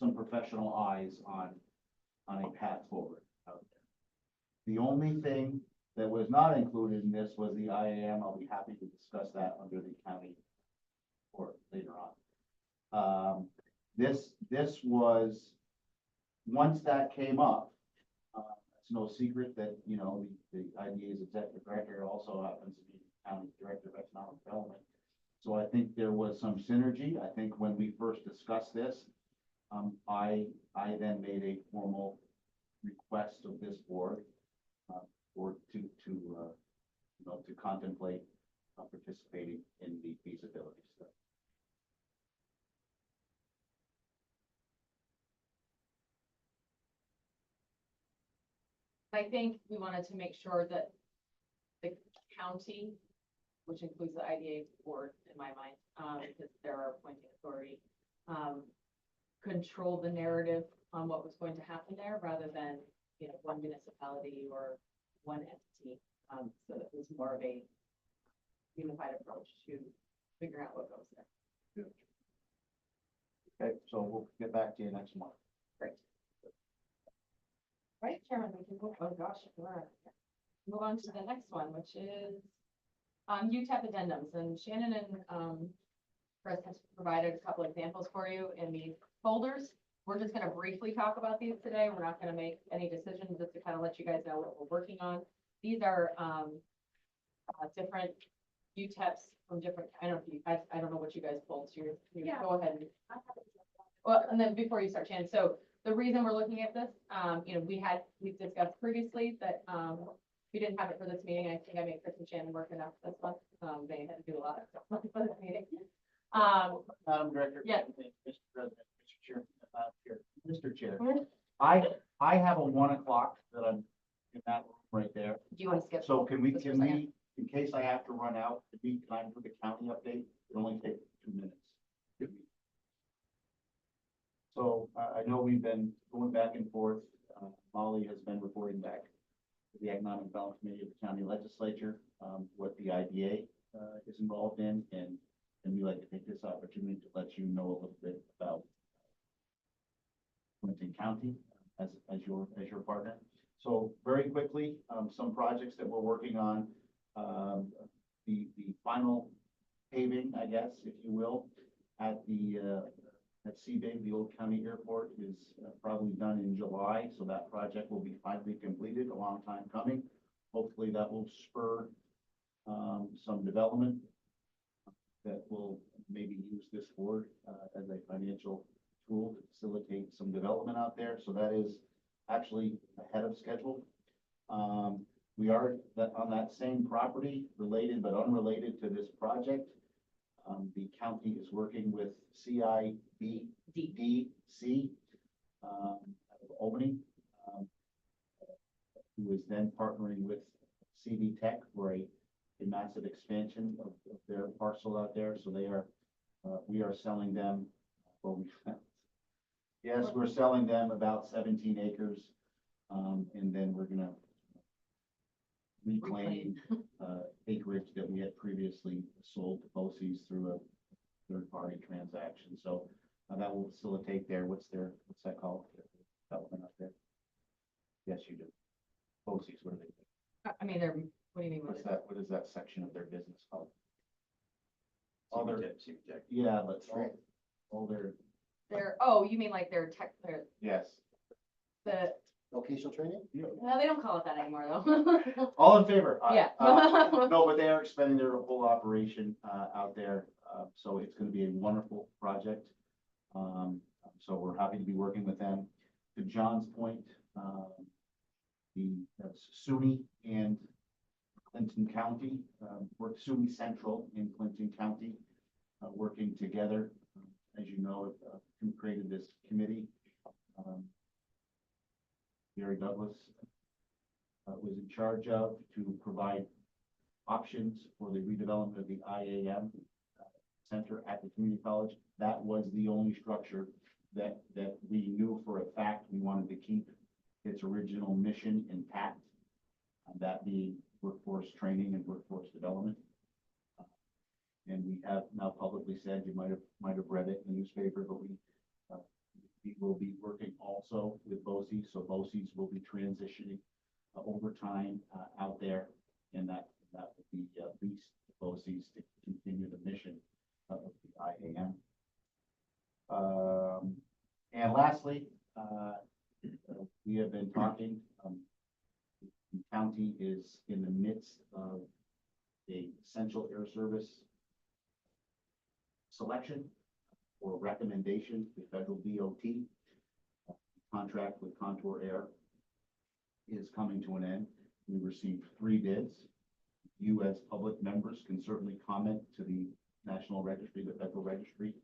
some professional eyes on a path forward out there. The only thing that was not included in this was the IAM. I'll be happy to discuss that under the county or later on. This was, once that came up, it's no secret that, you know, the IDA's executive director also happens to be the county director of economic development. So I think there was some synergy. I think when we first discussed this, I then made a formal request of this board, or to contemplate participating in the feasibility study. I think we wanted to make sure that the county, which includes the IDA board in my mind, because they're our appointing authority, control the narrative on what was going to happen there rather than, you know, one municipality or one entity. So it was more of a unified approach to figure out what goes there. Okay, so we'll get back to you next month. Great. Right, Chairman, we can move, oh gosh, move on to the next one, which is UTEP addendums, and Shannon and Chris has provided a couple examples for you in these folders. We're just gonna briefly talk about these today. We're not gonna make any decisions, just to kind of let you guys know what we're working on. These are different UTEPs from different, I don't know what you guys pulled, so you Yeah. go ahead and. Well, and then before you start, Shannon, so the reason we're looking at this, you know, we've discussed previously that, we didn't have it for this meeting. I think I made Chris and Shannon work enough this month. They had to do a lot of stuff for this meeting. Madam Director. Yes. Mr. President, Mr. Chair, here, Mr. Chair, I have a 1 o'clock that I'm in that room right there. Do you want to skip? So can we, Just for a second. in case I have to run out, can we time for the county update? It only take 2 minutes. So I know we've been going back and forth. Molly has been reporting back to the Economic Development Committee of the county legislature, what the IDA is involved in, and we like to take this opportunity to let you know a little bit about Clinton County as your partner. So very quickly, some projects that we're working on, the final paving, I guess, if you will, at CBIG, the old county airport, is probably done in July, so that project will be finally completed, a long time coming. Hopefully that will spur some development that will maybe use this board as a financial tool to facilitate some development out there. So that is actually ahead of schedule. We are on that same property, related but unrelated to this project. The county is working with CCIDC out of Albany, who is then partnering with CV Tech for a massive expansion of their parcel out there. So they are, we are selling them, yes, we're selling them about 17 acres. And then we're gonna reclaim acreage that we had previously sold to BOCES through a third-party transaction. So that will facilitate what's that called? Development up there. Yes, you do. mean, they're, what do you mean? What is that section of their business called? CCIDA. Yeah, but all their, Oh, you mean like their yes. Vocational training? no, they don't call it that anymore, though. All in favor? Aye. Yeah. No, but they are expanding their whole operation, out there, so it's gonna be a wonderful project. So we're happy to be working with them. To John's point, that's SUNY and Clinton County, SUNY Central in Clinton County, working together. As you know, who created this committee? Gary Douglas was in charge of to provide options for the redevelopment of the IAM center at the community college. That was the only structure that we knew for a fact we wanted to keep its original mission intact, that being workforce training and workforce development. And we have now publicly said, you might have read it in the newspaper, but we will be working also with BOCES, so BOCES will be transitioning over time out there, and that will be leased to BOCES to continue the mission of the IAM. And lastly, we have been talking, the county is in the midst of a essential air service selection or recommendation to federal DOT. Contract with Contour Air is coming to an end. We received 3 bids. You as public members can certainly comment to the National Registry, the Federal Registry,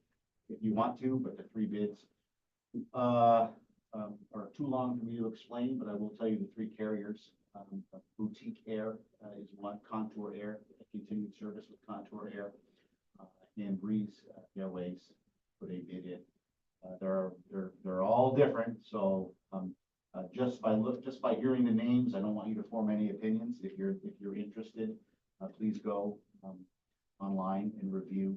if you want to, but the 3 bids are too long for me to explain, but I will tell you the 3 carriers. Boutique Air is one, Contour Air, a continued service with Contour Air, and Breeze Airways put a bid in. They're all different, so just by hearing the names, I don't want you to form any opinions. If you're interested, please go online and review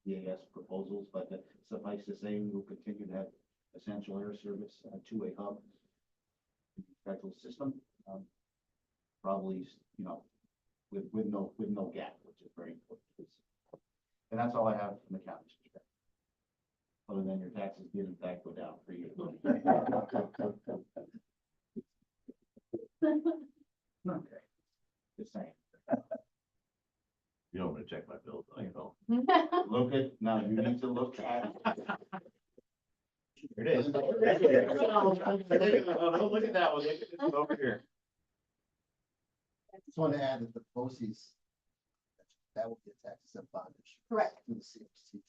EAS proposals. But suffice to say, we will continue to have essential air service to a hub federal system, probably with no gap, which is very important. And that's all I have from the county. Other than your taxes did in fact go down for you. Okay, just saying. You don't want to check my bills, I know. Now you need to look at. Here it is. Oh, look at that one, look at this over here. Just want to add that the BOCES, that will be a tax exempt bondage. Correct. Through the CFC,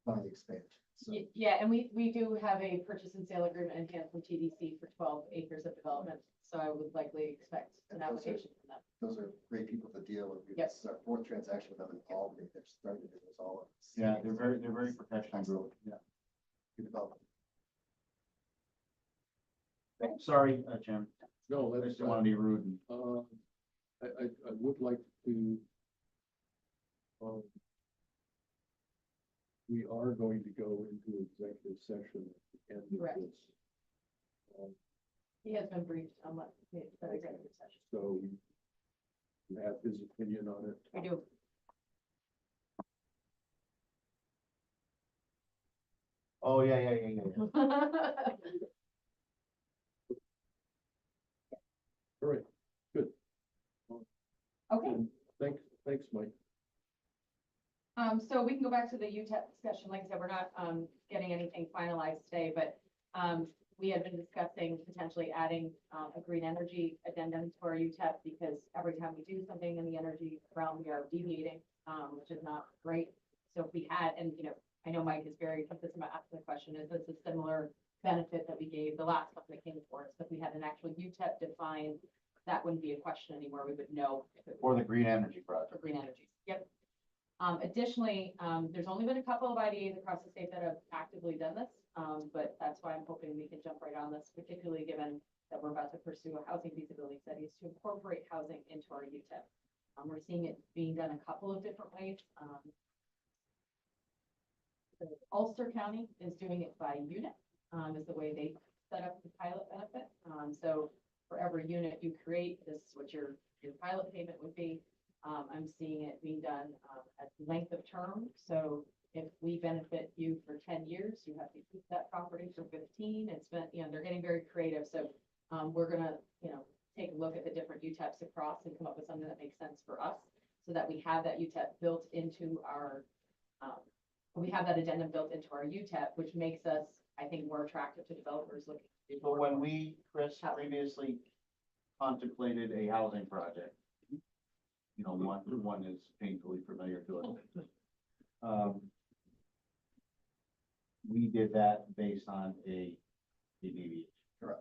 funding expansion. So Yeah, and we do have a purchase and sale agreement in hand from TDC for 12 acres of development, so I would likely expect an And those are- application from them. those are great people to deal with. Yep. This is our 4th transaction with them in Albany. They're starting to do this all. Yeah, they're very professional group. Yeah. Good development. Sorry, Jim. No, I that's, just don't want to be rude. I would like to, we are going to go into executive session at the end of Correct. this. He has been briefed on what the executive session. So you have his opinion on it. We do. Oh, yeah. All right, good. Okay, Thanks, Mike. so we can go back to the UTEP discussion. Like I said, we're not, getting anything finalized today, but, we had been discussing potentially adding, a green energy addendum to our UTEP because every time we do something in the energy realm, we are deviating, which is not great. So if we had, and I know Mike is very consistent about asking the question, is this a similar benefit that we gave the last company that came for us? If we had an actual UTEP defined, that wouldn't be a question anymore. We would know if it For the green energy project. for green energy. Yep. Additionally, there's only been a couple of IDAs across the state that have actively done this, but that's why I'm hoping we can jump right on this, particularly given that we're about to pursue a housing feasibility study is to incorporate housing into our UTEP. We're seeing it being done a couple of different ways. Ulster County is doing it by unit, is the way they set up the pilot benefit. So for every unit you create, this is what your 6 or 15. It's been, they're getting very creative, so, we're gonna, take a look at the different UTEPs across and come up with something that makes sense for us, so that we have that UTEP built into our, we have that addendum built into our UTEP, which makes us, I think, more attractive to developers looking. to do But more when work. we, Chris, previously contemplated a housing project, one is painfully familiar to us. We did that based on a deviation. Correct.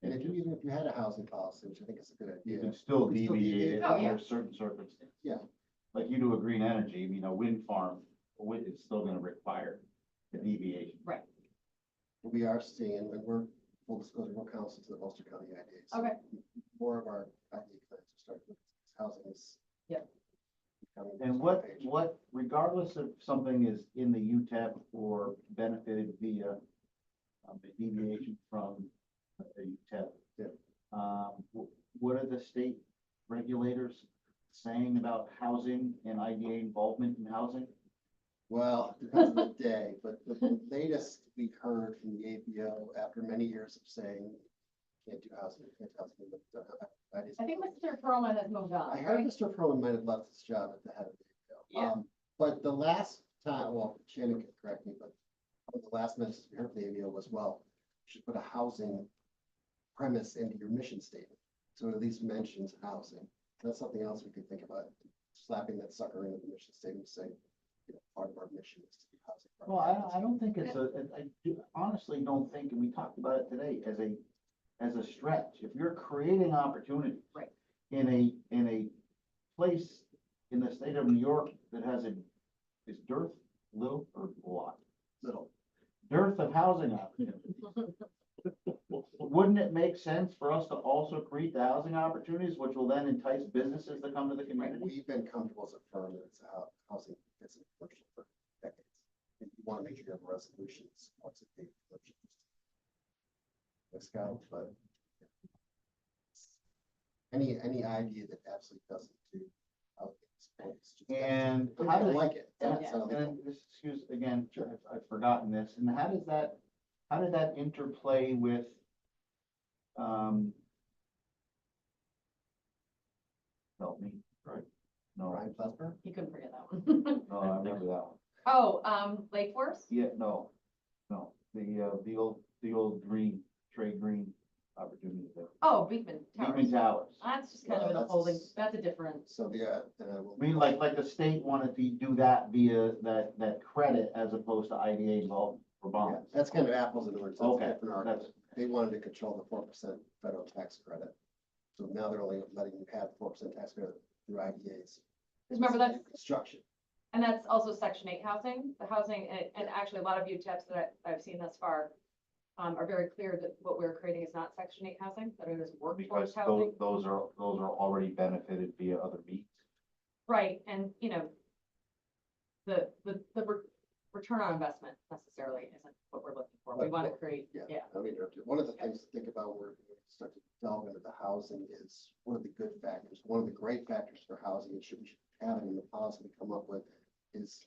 And if you, even if you had a housing policy, which I think is a good You idea. can still You can still deviate deviate. it Oh, yeah. under certain circumstances. Yeah. Like you do a green energy, a wind farm, a wind is still gonna require a deviation. We are seeing, and we're, full disclosure, we're counsel to the Ulster County IDA. So Okay. More of our IDA clients are starting with housing is. Yep. becoming And more what, page. regardless of something is in the UTEP or benefited via the deviation from a UTEP. Yeah. What are the state regulators saying about housing and IDA involvement in housing? Well, it depends on the day, but the latest we heard from the ABO after many years of saying, can't do housing, can't do housing. I think Mr. Perlman has moved on. I heard right? Mr. Perlman might have left his job at the head of the ABO. Yeah. But the last time, well, Shannon can correct me, but one of the last messages we heard from the ABO was, well, you should put a housing premise into your mission statement. So it at least mentions housing. That's something else we could think about, slapping that sucker into the mission statement, saying, part of our mission is to be housing. Well, I don't think it's honestly don't think, and we talked about it today, as a stretch. If you're creating opportunities. Right. In a place in the state of New York that has is dearth, little or a lot? Little. Dearth of housing opportunities. Wouldn't it make sense for us to also create the housing opportunities, which will then entice businesses to come to the community? We've been comfortable as a firm that it's a housing, it's a commercial for decades. And you want to make sure you have a resolution that supports it. Let's go, but any idea that absolutely doesn't do housing is just. And I how don't does, like it. and, That's how- and this, excuse, again, I've forgotten this, and how did that interplay with, help me, right? No, Ryan Plasper? You couldn't forget that one. no, I remember that one. Oh, Lake Forest? Yeah, no, the old trade green opportunity there. Oh, Beekman Beekman Towers. Towers. That's just kind of in a That's- holding, that's a different, So, yeah, and I will. I mean, like the state wanted to do that via that credit as opposed to IDA involvement for Yeah, bonds. that's kind of apples and oranges. That's a Okay, different argument. that's, They wanted to control the 4% federal tax credit. So now they're only letting you have 4% tax credit through IDAs. remember that's, Construction. and that's also Section 8 housing, the housing, and actually a lot of UTEPs that I've seen thus far are very clear that what we're creating is not Section 8 housing, that it is workforce because housing. those are already benefited via other means. Right, and, the return on investment necessarily isn't what we're looking for. We Right, want to well, create, yeah. I mean, one of the things to think about when we start to delve into the housing is one of the good factors, one of the great factors for housing, and we should have it in the policy we come up with, is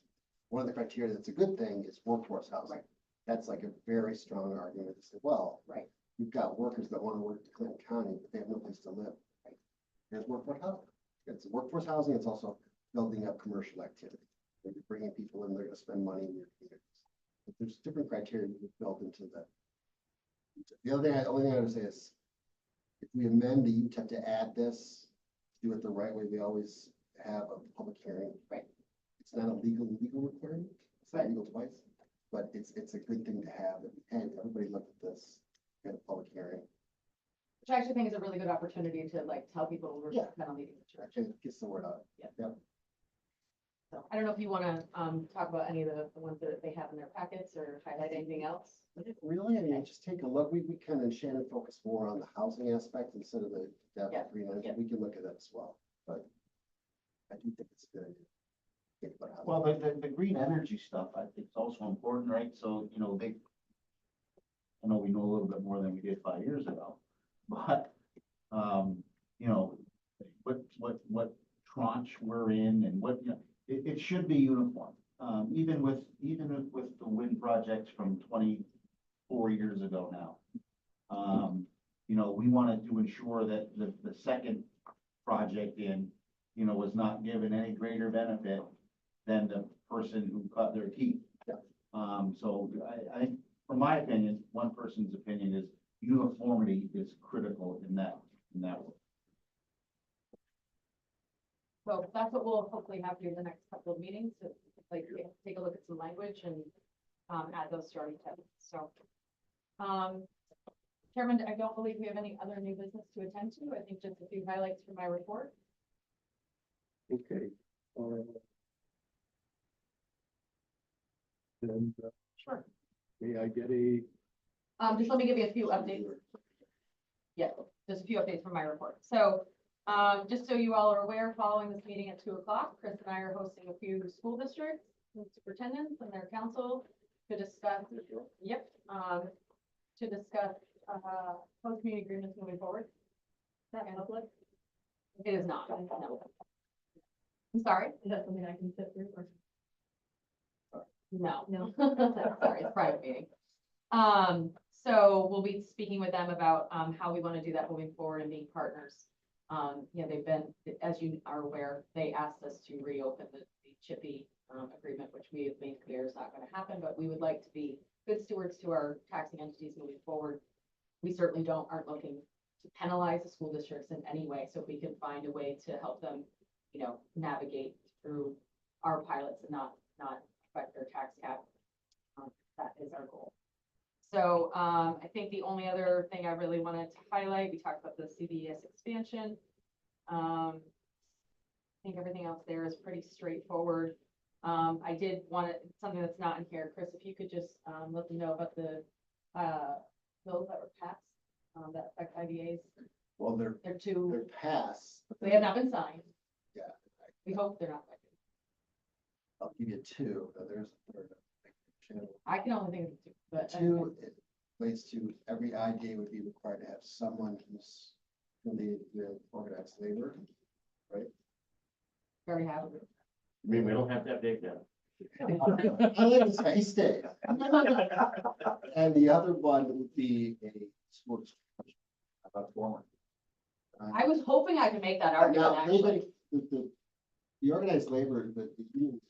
one of the criteria that's a good thing is workforce housing. That's like a very strong argument to say, well, Right. you've got workers that want to work in Clinton County, but they have no place to live. Here's workforce housing. It's workforce housing, it's also building up commercial activity. You're bringing people in, they're going to spend money in your communities. But there's different criteria we've built into that. The only thing I would say is, if we amend the UTEP to add this, do it the right way, we always have a public hearing. Right. It's not a legal requirement, it's not legal twice, but it's a good thing to have, that, hey, everybody look at this, get a public hearing, Which I actually think is a really good opportunity to tell people we're Yeah. kind of leaving the church. and it gets the word out. So I don't know if you want to talk about any of the ones that they have in their packets or highlight anything else. Really, I mean, just take a look, we kind of, Shannon focused more on the housing aspect instead of the depth Yeah, of green energy, yeah. we can look at that as well, but I do think it's a good idea. Think about housing. Well, the green energy stuff, I think is also important, right? So, I know we know a little bit more than we did 5 years ago, but, what tranche we're in and what, it should be uniform. even with the wind projects from 24 years ago now. We wanted to ensure that the second project was not given any greater benefit than the person who cut their teeth. So I think, from my opinion, one person's opinion is uniformity is critical in that work. So that's what we'll hopefully have here in the next couple of meetings, to like take a look at some language and add those to our agenda. So, Chairman, I don't believe we have any other new business to attend to. I think just a few highlights from my report. Okay. Then, Sure. may I get a, Just let me give you a few updates. Yeah, just a few updates from my report. So, just so you all are aware, following this meeting at 2:00, Chris and I are hosting a few school districts and superintendents and their council to discuss, post community agreements moving forward. Is that public? It is not, no. I'm sorry? Is that something I can sit through? No. Sorry, it's a private meeting. So we'll be speaking with them about, how we want to do that moving forward and being partners. They've been, as you are aware, they asked us to reopen the Chippy, agreement, which we have made clear is not going to happen, but we would like to be good stewards to our taxing entities moving forward. We certainly aren't looking to penalize the school districts in any way. So if we can find a way to help them, navigate through our pilots and not affect their tax cap, that is our goal. So I think the only other thing I really wanted to highlight, we talked about the CBS expansion. I think everything else there is pretty straightforward. I did want something that's not in here. Chris, if you could just let them know about the bills that were passed that affect IDAs. Well, They're they're passed. but they have not been signed. Yeah. We hope they're not. I'll give you two. There's a third. I can only think of two, but. Two, it relates to every IDA would be required to have someone who's affiliated with organized labor, right? Very happy. I mean, we don't have that big now. I like this guy, he stayed. And the other one would be a school district. How about former? I was hoping I could make that argument, Now, actually. the organized labor, the union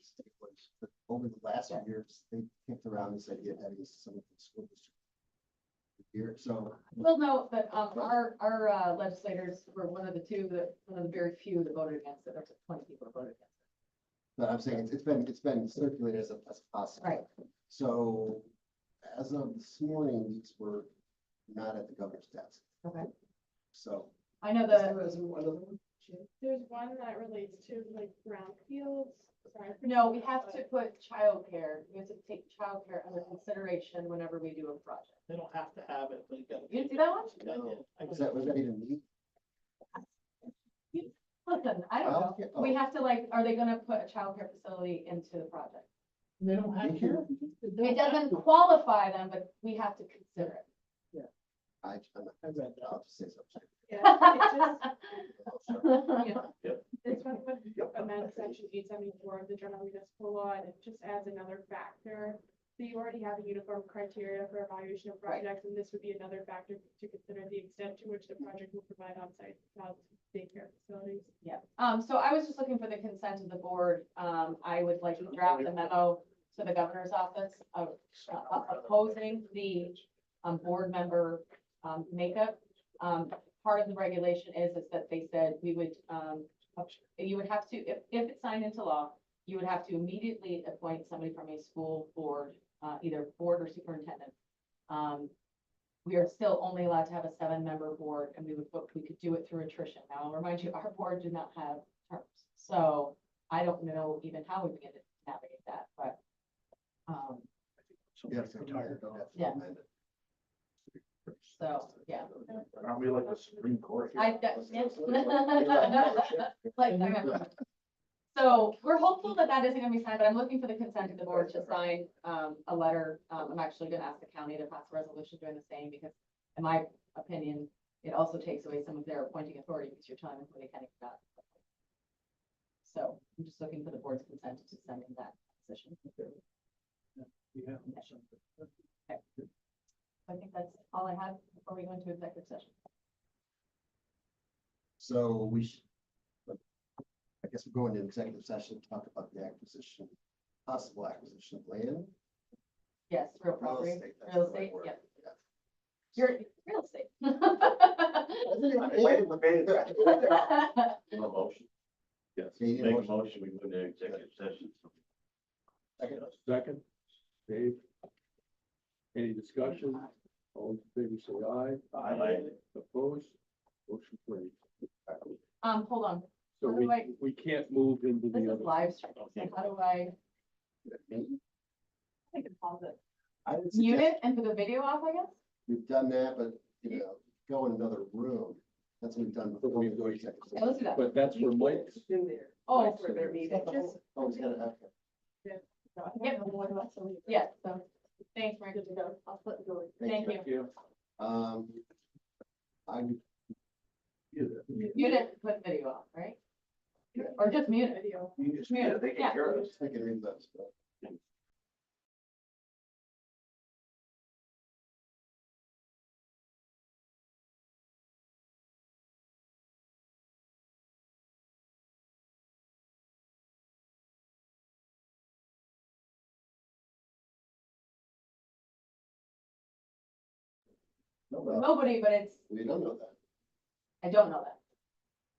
was, but over the last years, they kicked around this idea of having some of the school district here, so. We'll note that, our legislators were one of the very few that voted against it. There's 20 people that voted against it. But I'm saying it's been circulated as a possible. Right. So as of this morning, these were not at the governor's desk. Okay. So. I know There's one that relates to like brownfields. Sorry. no, we have to put childcare, we have to take childcare under consideration whenever we do a project. They don't have to have it, but you gotta. You didn't see that one? Was that even me? Listen, I don't know. Childcare- We have to are they gonna put a childcare facility into the project? They don't have to. It doesn't qualify them, but we have to consider it. I read that. I'll just say something. Yeah, it's one of amend section 874 of the general municipal law, and it just adds another factor. So you already have a uniform criteria for evaluation of projects, and this would be another factor to consider the extent to which the project will provide on-site child daycare facilities. Yeah, so I was just looking for the consent of the board. I would like to draft a memo to the governor's office of opposing the board member makeup. Part of the regulation is that they said we would, you would have to, if it's signed into law, you would have to immediately appoint somebody from a school board, either board or superintendent. We are still only allowed to have a 7-member board, and we could do it through attrition. Now, I'll remind you, our board did not have terms, so I don't know even how we begin to navigate that, but. Yes, I'm tired. Don't have to Yeah. amend it. So, yeah. Aren't we like the Supreme Court? here? So we're hopeful that that isn't gonna be signed, but I'm looking for the consent of the board to sign, a letter. I'm actually gonna ask the county to pass a resolution doing the same, because in my opinion, it also takes away some of their appointing authority, because you're telling them who they can and cannot. So I'm just looking for the board's consent to send in that session. Yeah. I think that's all I have before we go into executive session. So we should, I guess we're going to executive session to talk about the acquisition, possible acquisition of land. Yes, real property, that's real the right estate, word. yep. Yeah. You're real estate. A motion, Yes. Need a make a motion? motion, we go into executive session. Second. Second, Dave. Any discussion? All in favor, say aye. Aye. Opposed? Motion carries. Hold on, So How do I- we can't move into this the is other. live stream, so how do I can pause it? I would Mute suggest, it and put the video off, I guess? we've done that, but, you know, go in another room. That's what we've done before we go to executive Yeah, session. let's do that. But that's where Mike's. It's in there. Oh. That's where they're meeting. Just- Oh, he's got it, okay. Yep. Yeah, so, thanks, Mary, good to go. I'll put it going. Thank you. I would. Mute it, and put video off, right? Or just mute it. Video. You just, Yeah. they Yeah. can hear us. I can read those, but. Nobody, but it's, We don't know that. I don't know that.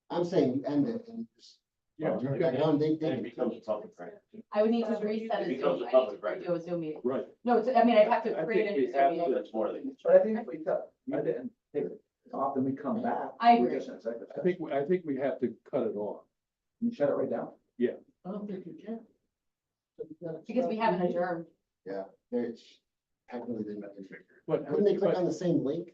I'm saying you end it and just. Yeah, turn it back on, they And it can. becomes a public record. I would need to reset a It Zoom, becomes a I need public to redo a Zoom meeting. Right. No, I mean, I'd have to I create a think new we Zoom have meeting. That's more than. But I think if we cut, I didn't take it off, then we come back. I we're agree. just in executive I session. think we have to cut it off. You shut it right down. I don't think you can. Because we haven't adjourned. Yeah, there's, technically they met. But, Couldn't they click but on the same link?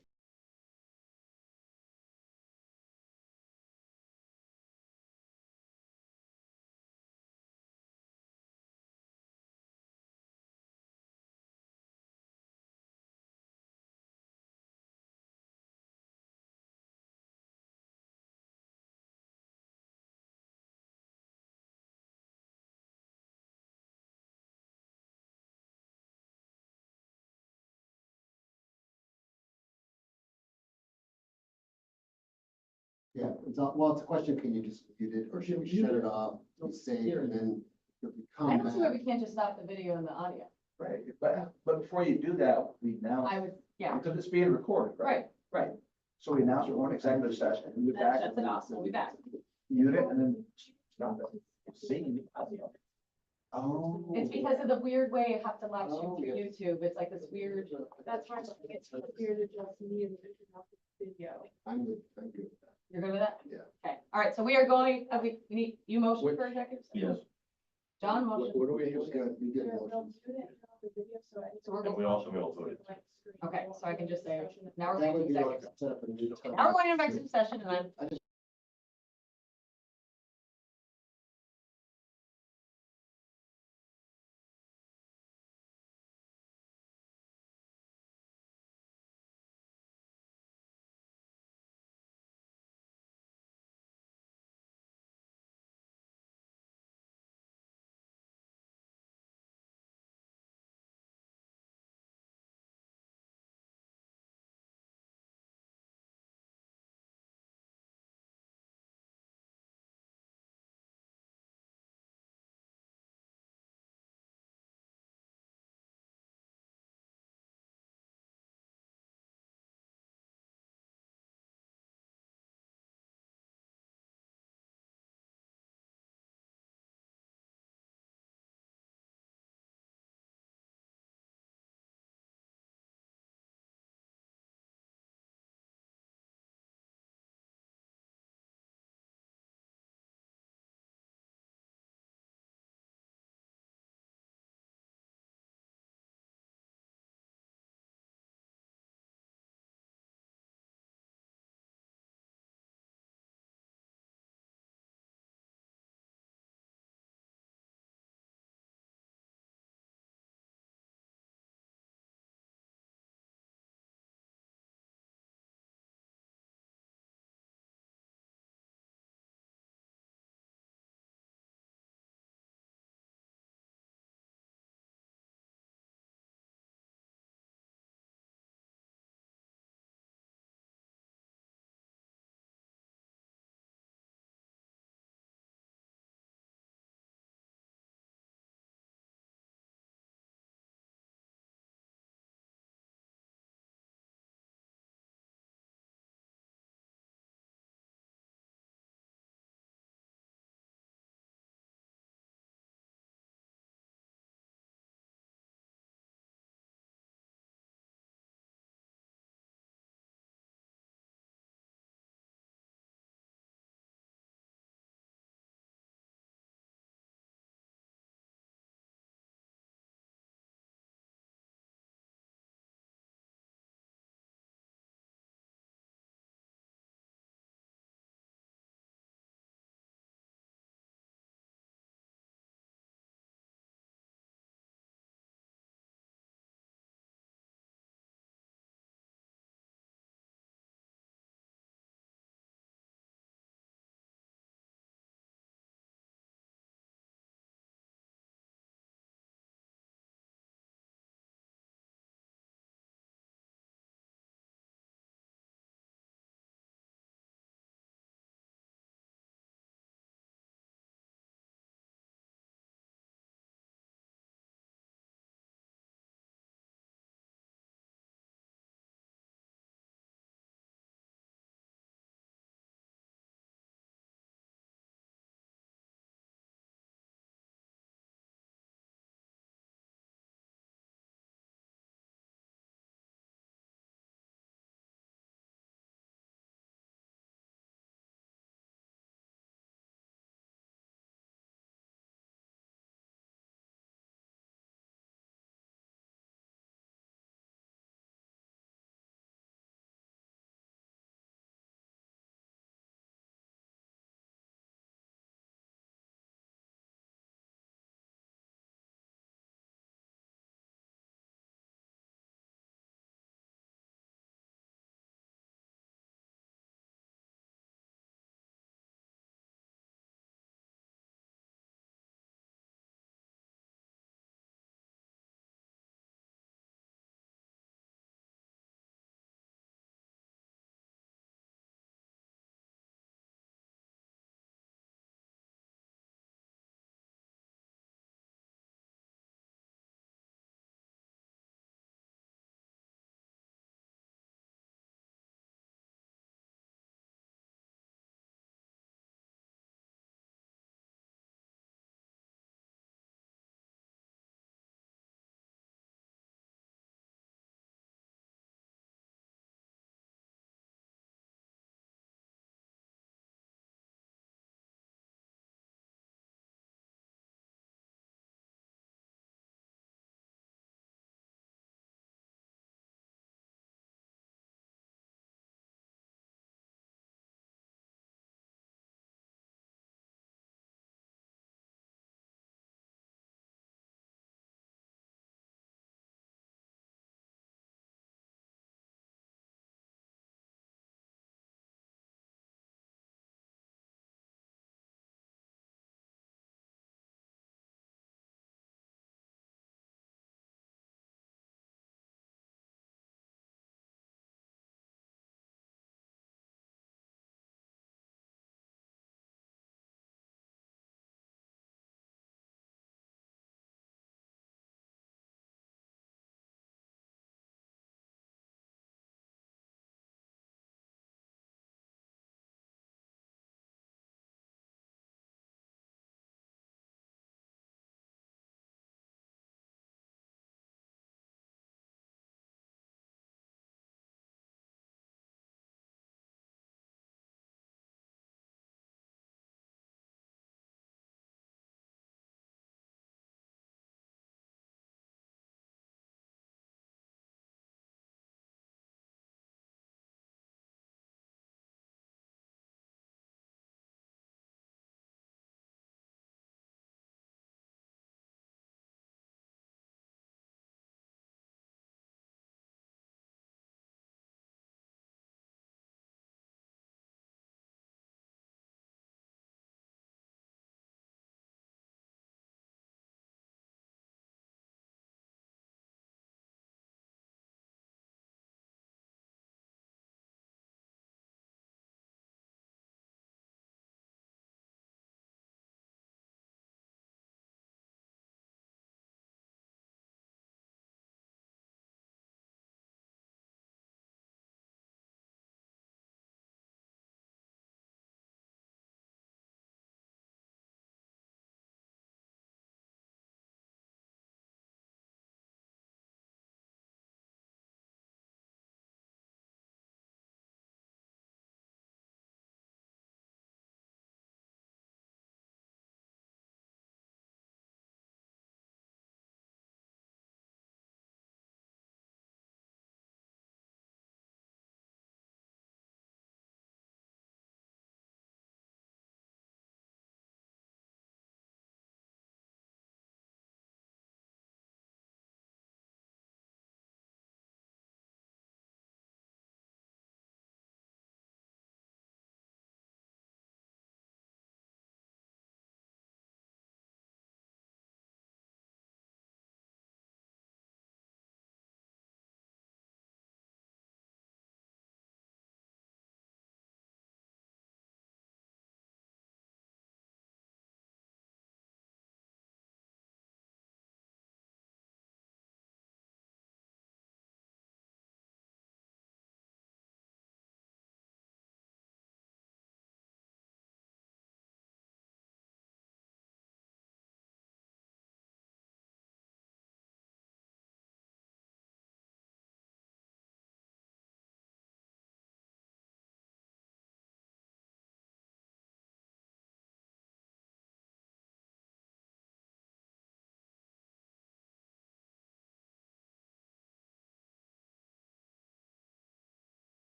Yeah, it's not, well, it's a question, can you just mute it, or should we shut it off, we save, and then if we I come don't see why back? we can't just stop the video and the audio. Right, but before you do that, we now, I would, yeah, because it's being recorded, right? right. Right. So we announce we're going to executive session, and we're back. That's it off, we'll be back. Mute it and then stop it. See, Oh. It's because of the weird way you have to live stream Oh, through yeah. YouTube. It's like this weird, That's why I think it's clear to just me and vision off the video. I'm good with that. you're good with that? Yeah. Okay, all right, so we are going, we need, you motion for executive? session? Yes, John what motion. what do we We do? good, we good They'll motions. mute it off the video, so I- So we're and we also will vote it. Okay, so I can just say, now we're That going would to be like executive. set up a new time. Now we're going to executive session and I'm I just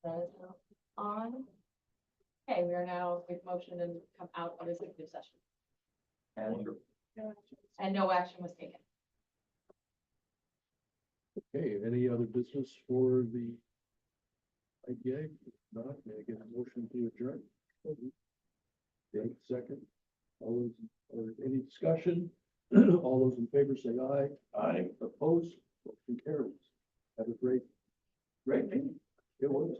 That is now on. Okay, we are now, we've motioned and come out of executive session, and no action was taken. Okay, any other business for the IDA? If not, may I get a motion to adjourn? Okay, second. All those, or any discussion? All those in favor say aye. Aye. Opposed? Motion carries. Have a great meeting. It was.